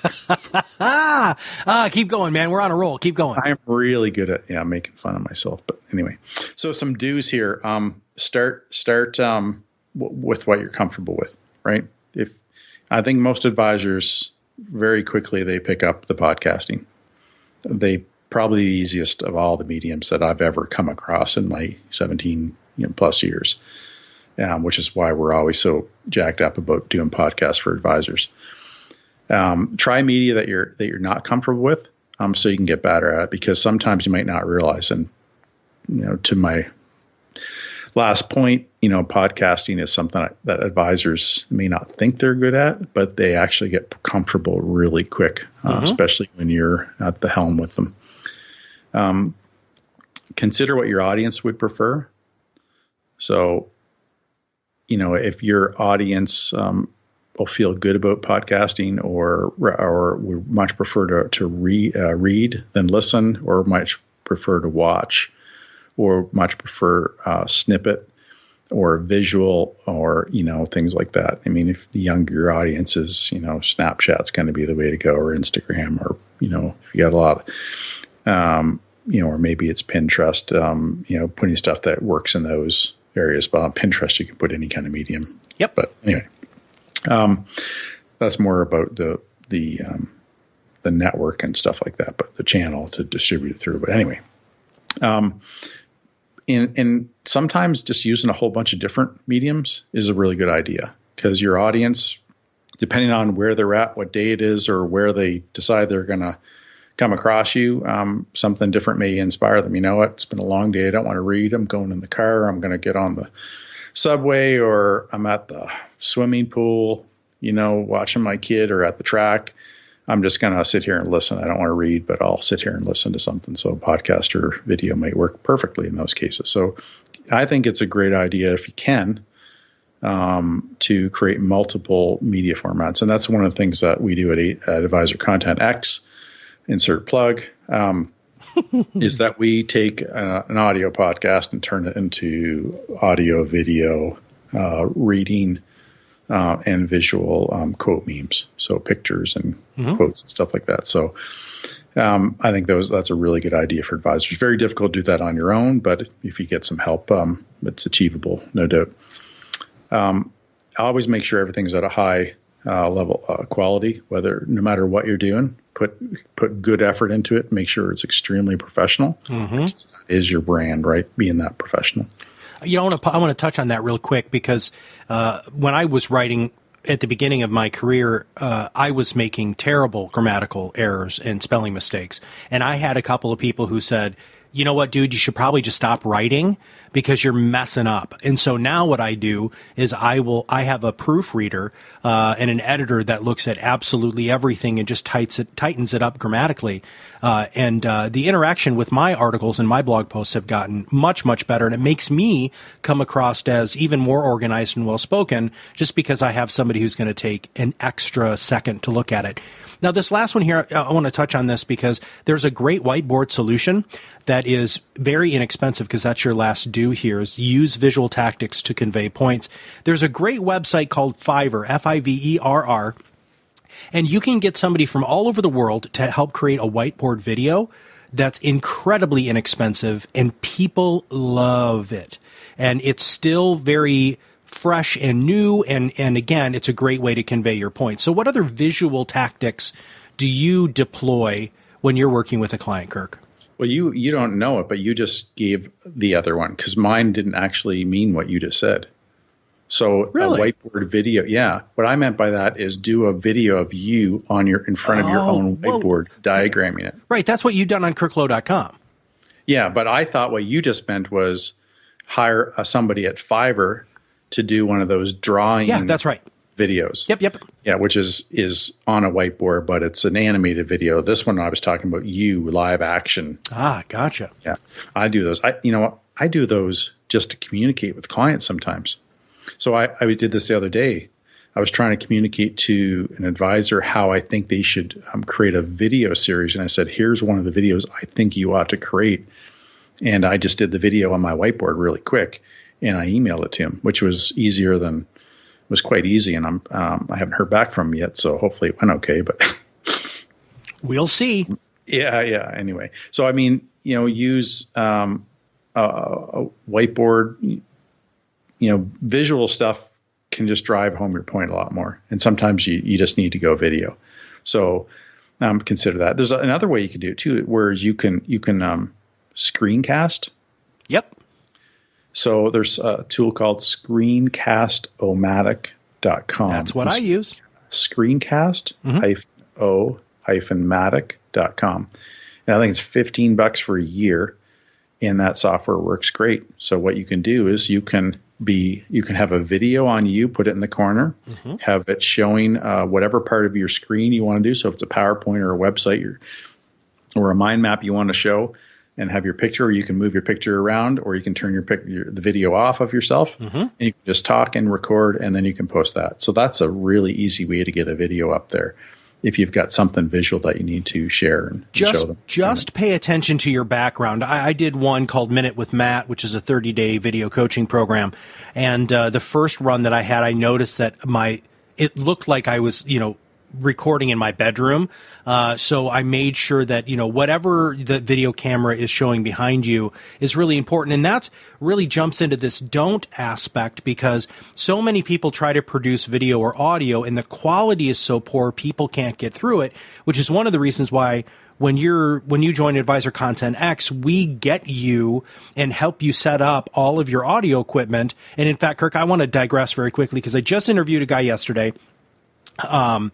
Keep going, man. We're on a roll. Keep going. I'm really good at making fun of myself. But anyway, so some do's here. Start with what you're comfortable with, right? I think most advisors very quickly they pick up the podcasting. They probably the easiest of all the mediums that I've ever come across in my 17 plus years, which is why we're always so jacked up about doing podcasts for advisors. Try media that you're not comfortable with, so you can get better at it, because sometimes you might not realize. And to my last point, podcasting is something that advisors may not think they're good at, but they actually get comfortable really quick, especially when you're at the helm with them. Consider what your audience would prefer. So, if your audience will feel good about podcasting, or would much prefer to read than listen, or much prefer to watch, or much prefer snippet, or visual, or, things like that. I mean, if the younger audience is, Snapchat's going to be the way to go, or Instagram, or, if you got a lot, or maybe it's Pinterest, putting stuff that works in those areas. But on Pinterest, you can put any kind of medium. Yep. But anyway, that's more about the network and stuff like that, but the channel to distribute it through. But anyway, and sometimes just using a whole bunch of different mediums is a really good idea, because your audience, depending on where they're at, what day it is, or where they decide they're going to come across you, something different may inspire them. You know what? It's been a long day. I don't want to read. I'm going in the car. I'm going to get on the subway, or I'm at the swimming pool, watching my kid, or at the track. I'm just going to sit here and listen. I don't want to read, but I'll sit here and listen to something. So a podcast or video might work perfectly in those cases. So I think it's a great idea, if you can, to create multiple media formats. And that's one of the things that we do at Advisor Content X, insert plug, is that we take an audio podcast and turn it into audio, video, reading, and visual quote memes, so pictures and quotes and stuff like that. So I think that's a really good idea for advisors. Very difficult to do that on your own, but if you get some help, it's achievable, no doubt. I always make sure everything's at a high level quality, no matter what you're doing. Put good effort into it. Make sure it's extremely professional. That is your brand, right? Being that professional. I want to touch on that real quick, because when I was writing at the beginning of my career, I was making terrible grammatical errors and spelling mistakes. And I had a couple of people who said, you know what, dude, you should probably just stop writing because you're messing up. And so now what I do is I have a proofreader and an editor that looks at absolutely everything and just tightens it up grammatically. And the interaction with my articles and my blog posts have gotten much, much better. And it makes me come across as even more organized and well-spoken, just because I have somebody who's going to take an extra second to look at it. Now, this last one here, I want to touch on this because there's a great whiteboard solution that is very inexpensive, because that's your last do here, is use visual tactics to convey points. There's a great website called Fiverr, Fiverr, and you can get somebody from all over the world to help create a whiteboard video that's incredibly inexpensive, and people love it. And it's still very fresh and new, and again, it's a great way to convey your point. So what other visual tactics do you deploy when you're working with a client, Kirk? Well, you don't know it, but you just gave the other one, because mine didn't actually mean what you just said. So really? A whiteboard video, yeah. What I meant by that is do a video of you in front of your own whiteboard, diagramming it. Right, that's what you've done on kirklow.com. Yeah, but I thought what you just meant was hire somebody at Fiverr to do one of those drawing that's right. videos. Yep. Yeah, which is on a whiteboard, but it's an animated video. This one I was talking about live action. Ah, gotcha. Yeah, I do those. I do those just to communicate with clients sometimes. So I did this the other day. I was trying to communicate to an advisor how I think they should create a video series. And I said, here's one of the videos I think you ought to create. And I just did the video on my whiteboard really quick. And I emailed it to him, which was quite easy. And I haven't heard back from him yet, so hopefully it went okay. But we'll see. Yeah. Anyway, so I mean, use a whiteboard. Visual stuff can just drive home your point a lot more. And sometimes you just need to go video. So consider that. There's another way you can do it too, whereas you can screencast. Yep. So there's a tool called screencast-o-matic.com. That's what I use. Screencast-matic.com. And I think it's $15 for a year, and that software works great. So what you can do is you can have a video on you, put it in the corner, have it showing whatever part of your screen you want to do. So if it's a PowerPoint or a website or a mind map you want to show, and have your picture, or you can move your picture around, or you can turn the video off of yourself, and you can just talk and record, and then you can post that. So that's a really easy way to get a video up there. if you've got something visual that you need to share and show them. Just pay attention to your background. I did one called Minute with Matt, which is a 30-day video coaching program. And the first run that I had, I noticed that it looked like I was, recording in my bedroom. So I made sure that, whatever the video camera is showing behind you is really important. And that's really jumps into this don't aspect, because so many people try to produce video or audio and the quality is so poor, people can't get through it, which is one of the reasons why when you join Advisor Content X, we get you and help you set up all of your audio equipment. And in fact, Kirk, I want to digress very quickly because I just interviewed a guy yesterday. We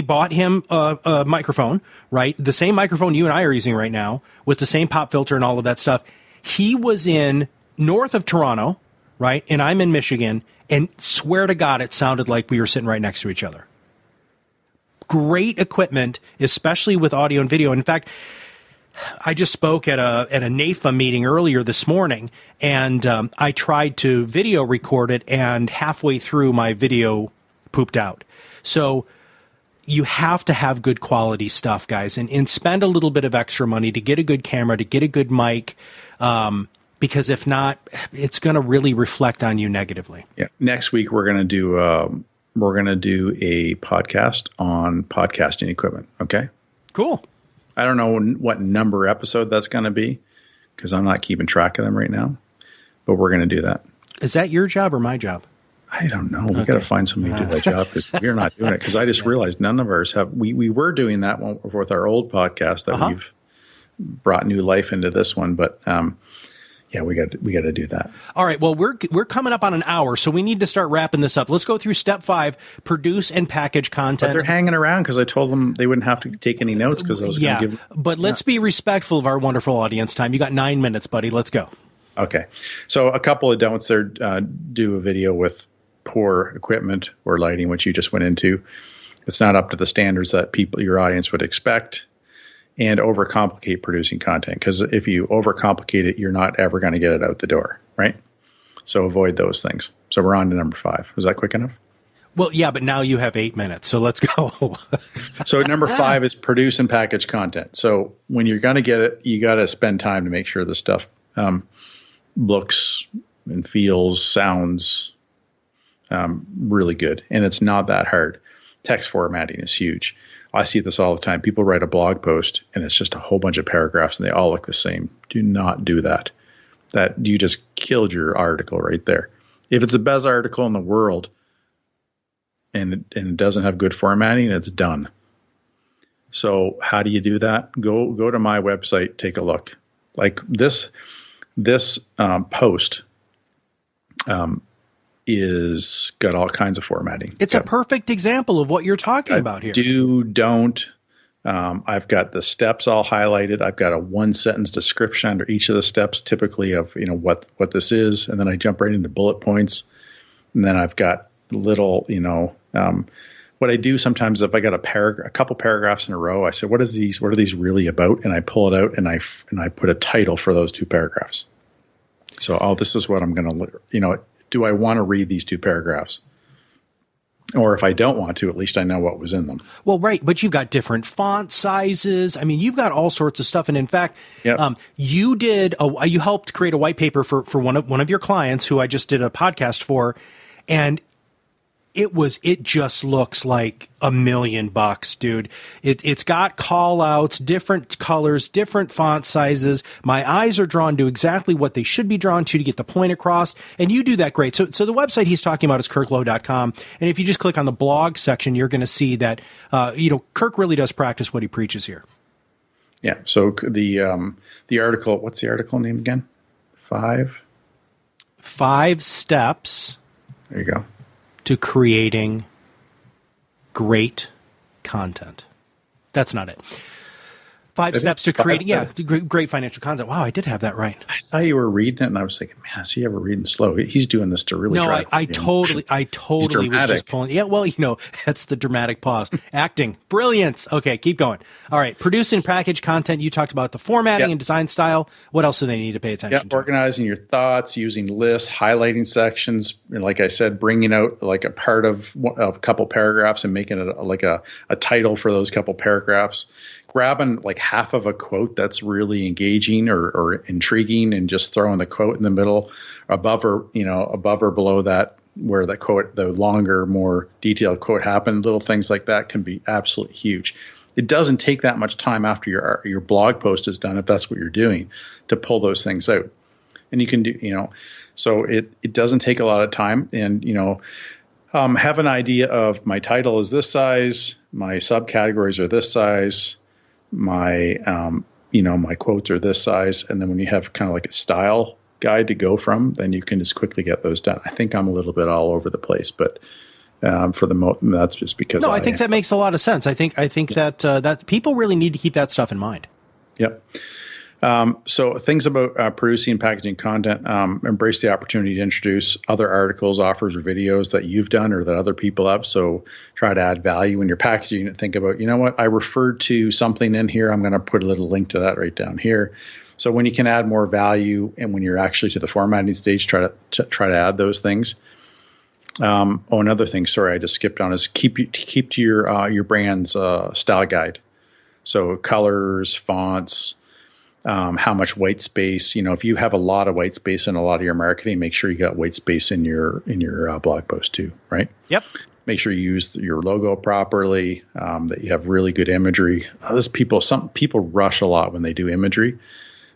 bought him a microphone, right? The same microphone you and I are using right now with the same pop filter and all of that stuff. He was in north of Toronto, right? And I'm in Michigan, and swear to God, it sounded like we were sitting right next to each other. Great equipment, especially with audio and video. In fact, I just spoke at a NAFA meeting earlier this morning, and I tried to video record it, and halfway through my video pooped out. So you have to have good quality stuff, guys, and spend a little bit of extra money to get a good camera, to get a good mic, because if not, it's going to really reflect on you negatively. Yeah. Next week we're going to do a podcast on podcasting equipment. Okay. Cool. I don't know what number episode that's going to be because I'm not keeping track of them right now, but we're going to do that. Is that your job or my job? I don't know. We got to find somebody to do that job because we're not doing it. Because I just realized none of ours have. We were doing that one with our old podcast that we've brought new life into this one, but yeah, we got to do that. All right. Well, we're coming up on an hour, so we need to start wrapping this up. Let's go through step 5: produce and package content. But they're hanging around because I told them they wouldn't have to take any notes because I was going to give. But let's be respectful of our wonderful audience time. You got 9 minutes, buddy. Let's go. Okay. So a couple of don'ts there. Do a video with poor equipment or lighting, which you just went into. It's not up to the standards that your audience would expect. And overcomplicate producing content, because if you overcomplicate it, you're not ever going to get it out the door, right? So avoid those things. So we're on to number 5. Was that quick enough? Well, yeah, but now you have 8 minutes, so let's go. So number 5 is produce and package content. So when you're going to get it, you got to spend time to make sure the stuff looks and feels, sounds really good. And it's not that hard. Text formatting is huge. I see this all the time. People write a blog post and it's just a whole bunch of paragraphs and they all look the same. Do not do that. That you just killed your article right there. If it's the best article in the world and it doesn't have good formatting, it's done. So how do you do that? Go to my website, take a look. Like this post is got all kinds of formatting. It's a perfect example of what you're talking about here. Don't. I've got the steps all highlighted. I've got a 1-sentence description under each of the steps, typically of what this is, and then I jump right into bullet points. And then I've got little, what I do sometimes if I got a couple paragraphs in a row, I say, what are these really about? And I pull it out and I put a title for those 2 paragraphs. So, this is what I'm going to, do I want to read these 2 paragraphs? Or if I don't want to, at least I know what was in them. Well, right. But you've got different font sizes. I mean, you've got all sorts of stuff. And in fact, you helped create a white paper for one of your clients who I just did a podcast for. And it just looks like $1 million, dude. It's got call outs, different colors, different font sizes. My eyes are drawn to exactly what they should be drawn to get the point across. And you do that great. So the website he's talking about is kirklow.com. And if you just click on the blog section, you're going to see that, Kirk really does practice what he preaches here. Yeah. So the article, what's the article name again? 5 steps. There you go. To creating great content. That's not it. 5 steps to creating, great financial content. Wow, I did have that right. I thought you were reading it, and I was thinking, man, is he ever reading slow? He's doing this to really drive. I totally was just pulling. Yeah, well, that's the dramatic pause. Acting, brilliance. Okay, keep going. All right, producing package content. You talked about the formatting and design style. What else do they need to pay attention to? Organizing your thoughts, using lists, highlighting sections, and like I said, bringing out like a part of a couple paragraphs and making it like a title for those couple paragraphs. Grabbing like half of a quote that's really engaging or intriguing and just throwing the quote in the middle above or below that where the quote, the longer, more detailed quote happened. Little things like that can be absolutely huge. It doesn't take that much time after your blog post is done, if that's what you're doing, to pull those things out. And you can do, so it doesn't take a lot of time. And, have an idea of my title is this size, my subcategories are this size, my my quotes are this size, and then when you have kind of like a style guide to go from, then you can just quickly get those done. I think I'm a little bit all over the place, but for the most, that's just because. I think that makes a lot of sense. I think that people really need to keep that stuff in mind. Yep. So things about producing and packaging content, embrace the opportunity to introduce other articles, offers, or videos that you've done or that other people have. So try to add value when you're packaging it. Think about, I referred to something in here. I'm going to put a little link to that right down here. So when you can add more value and when you're actually to the formatting stage, try to add those things. Another thing, sorry, I just skipped on is keep to your brand's style guide. So colors, fonts, how much white space, if you have a lot of white space in a lot of your marketing, make sure you got white space in your blog post too, right? Yep. Make sure you use your logo properly, that you have really good imagery. Some people rush a lot when they do imagery,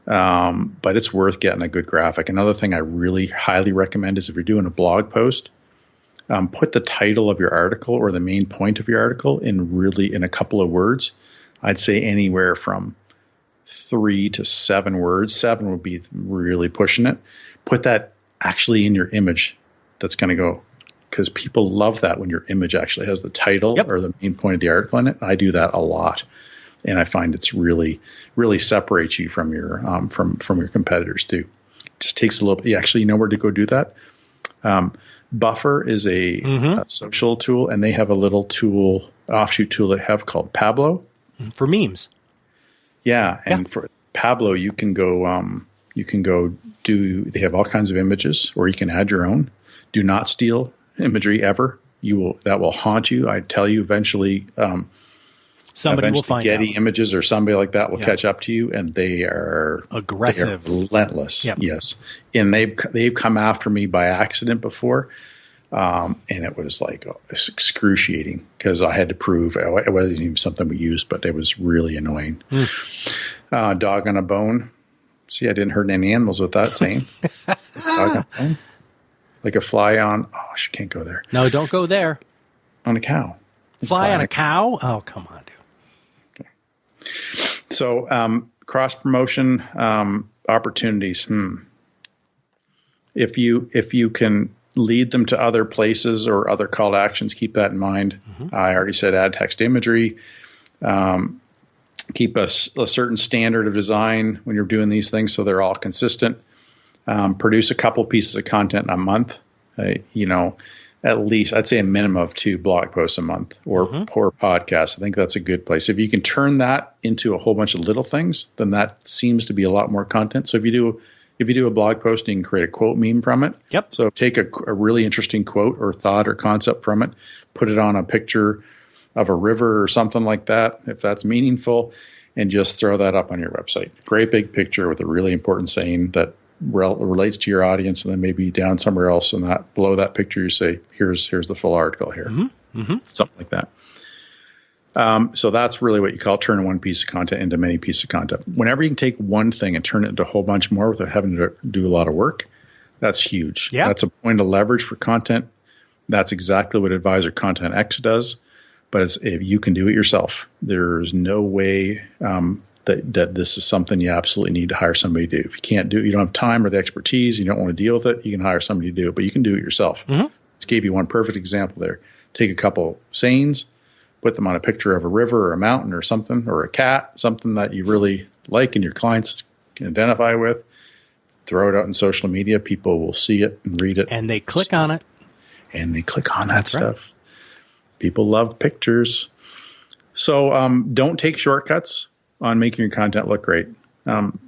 but it's worth getting a good graphic. Another thing I really highly recommend is if you're doing a blog post, put the title of your article or the main point of your article in a couple of words. I'd say anywhere from 3 to 7 words. 7 would be really pushing it. Put that actually in your image that's going to go, because people love that when your image actually has the title or the main point of the article in it. I do that a lot, and I find it's really, really separates you from your from your competitors too. It just takes a little. You actually know where to go do that. Buffer is a social tool, and they have a little tool, offshoot tool they have called Pablo for memes. Yeah, and for Pablo, you can go do. They have all kinds of images, or you can add your own. Do not steal imagery ever. That will haunt you. I tell you, eventually, somebody will find Getty out. Images or somebody like that will catch up to you, and they are aggressive, they are relentless. Yep. Yes, and they've come after me by accident before. And it was like excruciating because I had to prove it wasn't even something we used, but it was really annoying. Dog on a bone. See, I didn't hurt any animals with that saying. Dog on a bone. Like a fly on. Oh, she can't go there. No, don't go there. On a cow. Fly on a cow? Oh, come on, dude. Okay. So, cross promotion opportunities. If you can lead them to other places or other call to actions, keep that in mind. I already said add text imagery. Keep a certain standard of design when you're doing these things so they're all consistent. Produce a couple pieces of content a month. At least I'd say a minimum of 2 blog posts a month or podcasts. I think that's a good place. If you can turn that into a whole bunch of little things, then that seems to be a lot more content. So if you do a blog post, you can create a quote meme from it. Yep. So take a really interesting quote or thought or concept from it, put it on a picture of a river or something like that, if that's meaningful, and just throw that up on your website. Great big picture with a really important saying that relates to your audience, and then maybe down somewhere else and that below that picture you say, here's the full article here. Something like that. So that's really what you call turning one piece of content into many pieces of content. Whenever you can take one thing and turn it into a whole bunch more without having to do a lot of work, that's huge. Yeah. That's a point of leverage for content. That's exactly what Advisor Content X does. But if you can do it yourself, there's no way that this is something you absolutely need to hire somebody to do. If you can't do it, you don't have time or the expertise, you don't want to deal with it, you can hire somebody to do it, but you can do it yourself. Just gave you one perfect example there. Take a couple sayings, put them on a picture of a river or a mountain or something, or a cat, something that you really like and your clients can identify with. Throw it out in social media. People will see it and read it. And they click on it. And they click on that That's stuff. right. People love pictures. So don't take shortcuts on making your content look great. I'm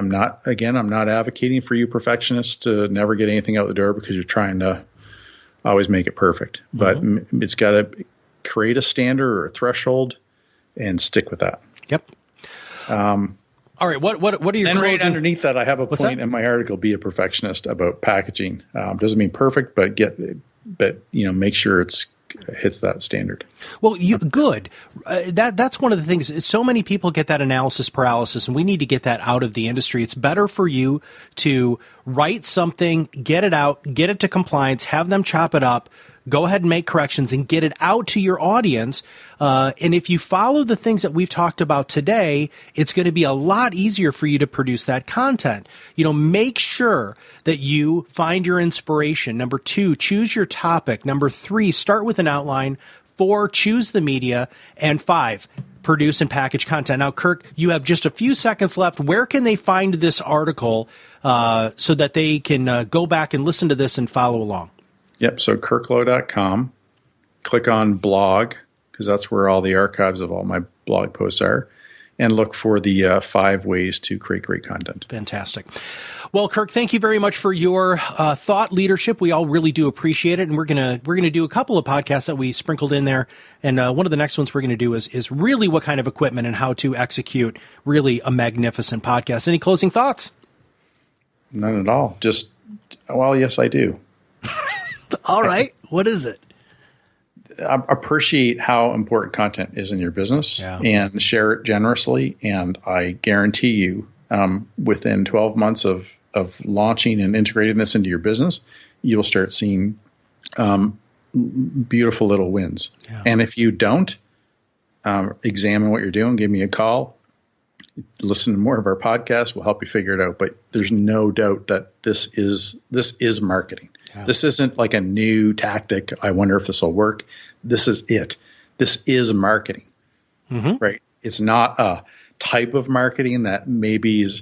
not advocating for you perfectionists to never get anything out the door because you're trying to always make it perfect. But it's got to create a standard or a threshold and stick with that. Yep. All right. What are your and closing? right underneath that, I have a point in my article: be a perfectionist about packaging. Doesn't mean perfect, but make sure it hits that standard. Well, good. That's one of the things. So many people get that analysis paralysis, and we need to get that out of the industry. It's better for you to write something, get it out, get it to compliance, have them chop it up, go ahead and make corrections and get it out to your audience. And if you follow the things that we've talked about today, it's going to be a lot easier for you to produce that content. Make sure that you find your inspiration. Number 2, choose your topic. Number 3, start with an outline. 4, choose the media. And 5, produce and package content. Now, Kirk, you have just a few seconds left. Where can they find this article so that they can go back and listen to this and follow along? Yep. So kirklow.com, click on blog, because that's where all the archives of all my blog posts are, and look for the 5 ways to create great content. Fantastic. Well, Kirk, thank you very much for your thought leadership. We all really do appreciate it. And we're gonna do a couple of podcasts that we sprinkled in there. And one of the next ones we're going to do is really what kind of equipment and how to execute really a magnificent podcast. Any closing thoughts? None at all. Yes, I do. All right. What is it? Appreciate how important content is in your business and share it generously. And I guarantee you, within 12 months of launching and integrating this into your business, you'll start seeing beautiful little wins. Yeah. And if you don't, examine what you're doing, give me a call, listen to more of our podcasts. We'll help you figure it out. But there's no doubt that this is marketing. Yeah. This isn't like a new tactic. I wonder if this will work. This is it. This is marketing, right? It's not a type of marketing that maybe is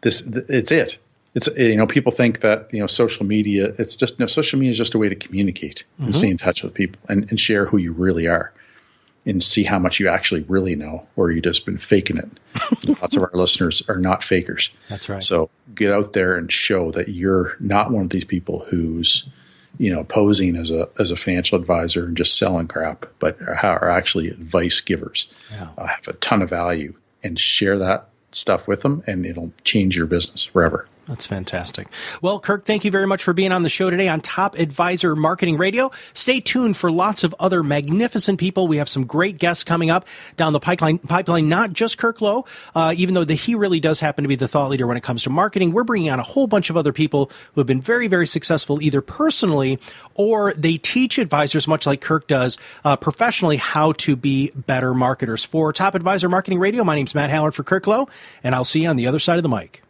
this. It's it. It's, people think that, social media, social media is just a way to communicate and stay in touch with people and share who you really are and see how much you actually really know, or you just been faking it. Lots of our listeners are not fakers. That's right. So get out there and show that you're not one of these people who's, posing as a financial advisor and just selling crap, but are actually advice givers. Yeah. Have a ton of value, and share that stuff with them, and it'll change your business forever. That's fantastic. Well, Kirk, thank you very much for being on the show today on Top Advisor Marketing Radio. Stay tuned for lots of other magnificent people. We have some great guests coming up down the pipeline, not just Kirk Lowe, even though he really does happen to be the thought leader when it comes to marketing. We're bringing on a whole bunch of other people who have been very, very successful, either personally or they teach advisors, much like Kirk does, professionally, how to be better marketers. For Top Advisor Marketing Radio, my name's Matt Howard for Kirk Lowe, and I'll see you on the other side of the mic.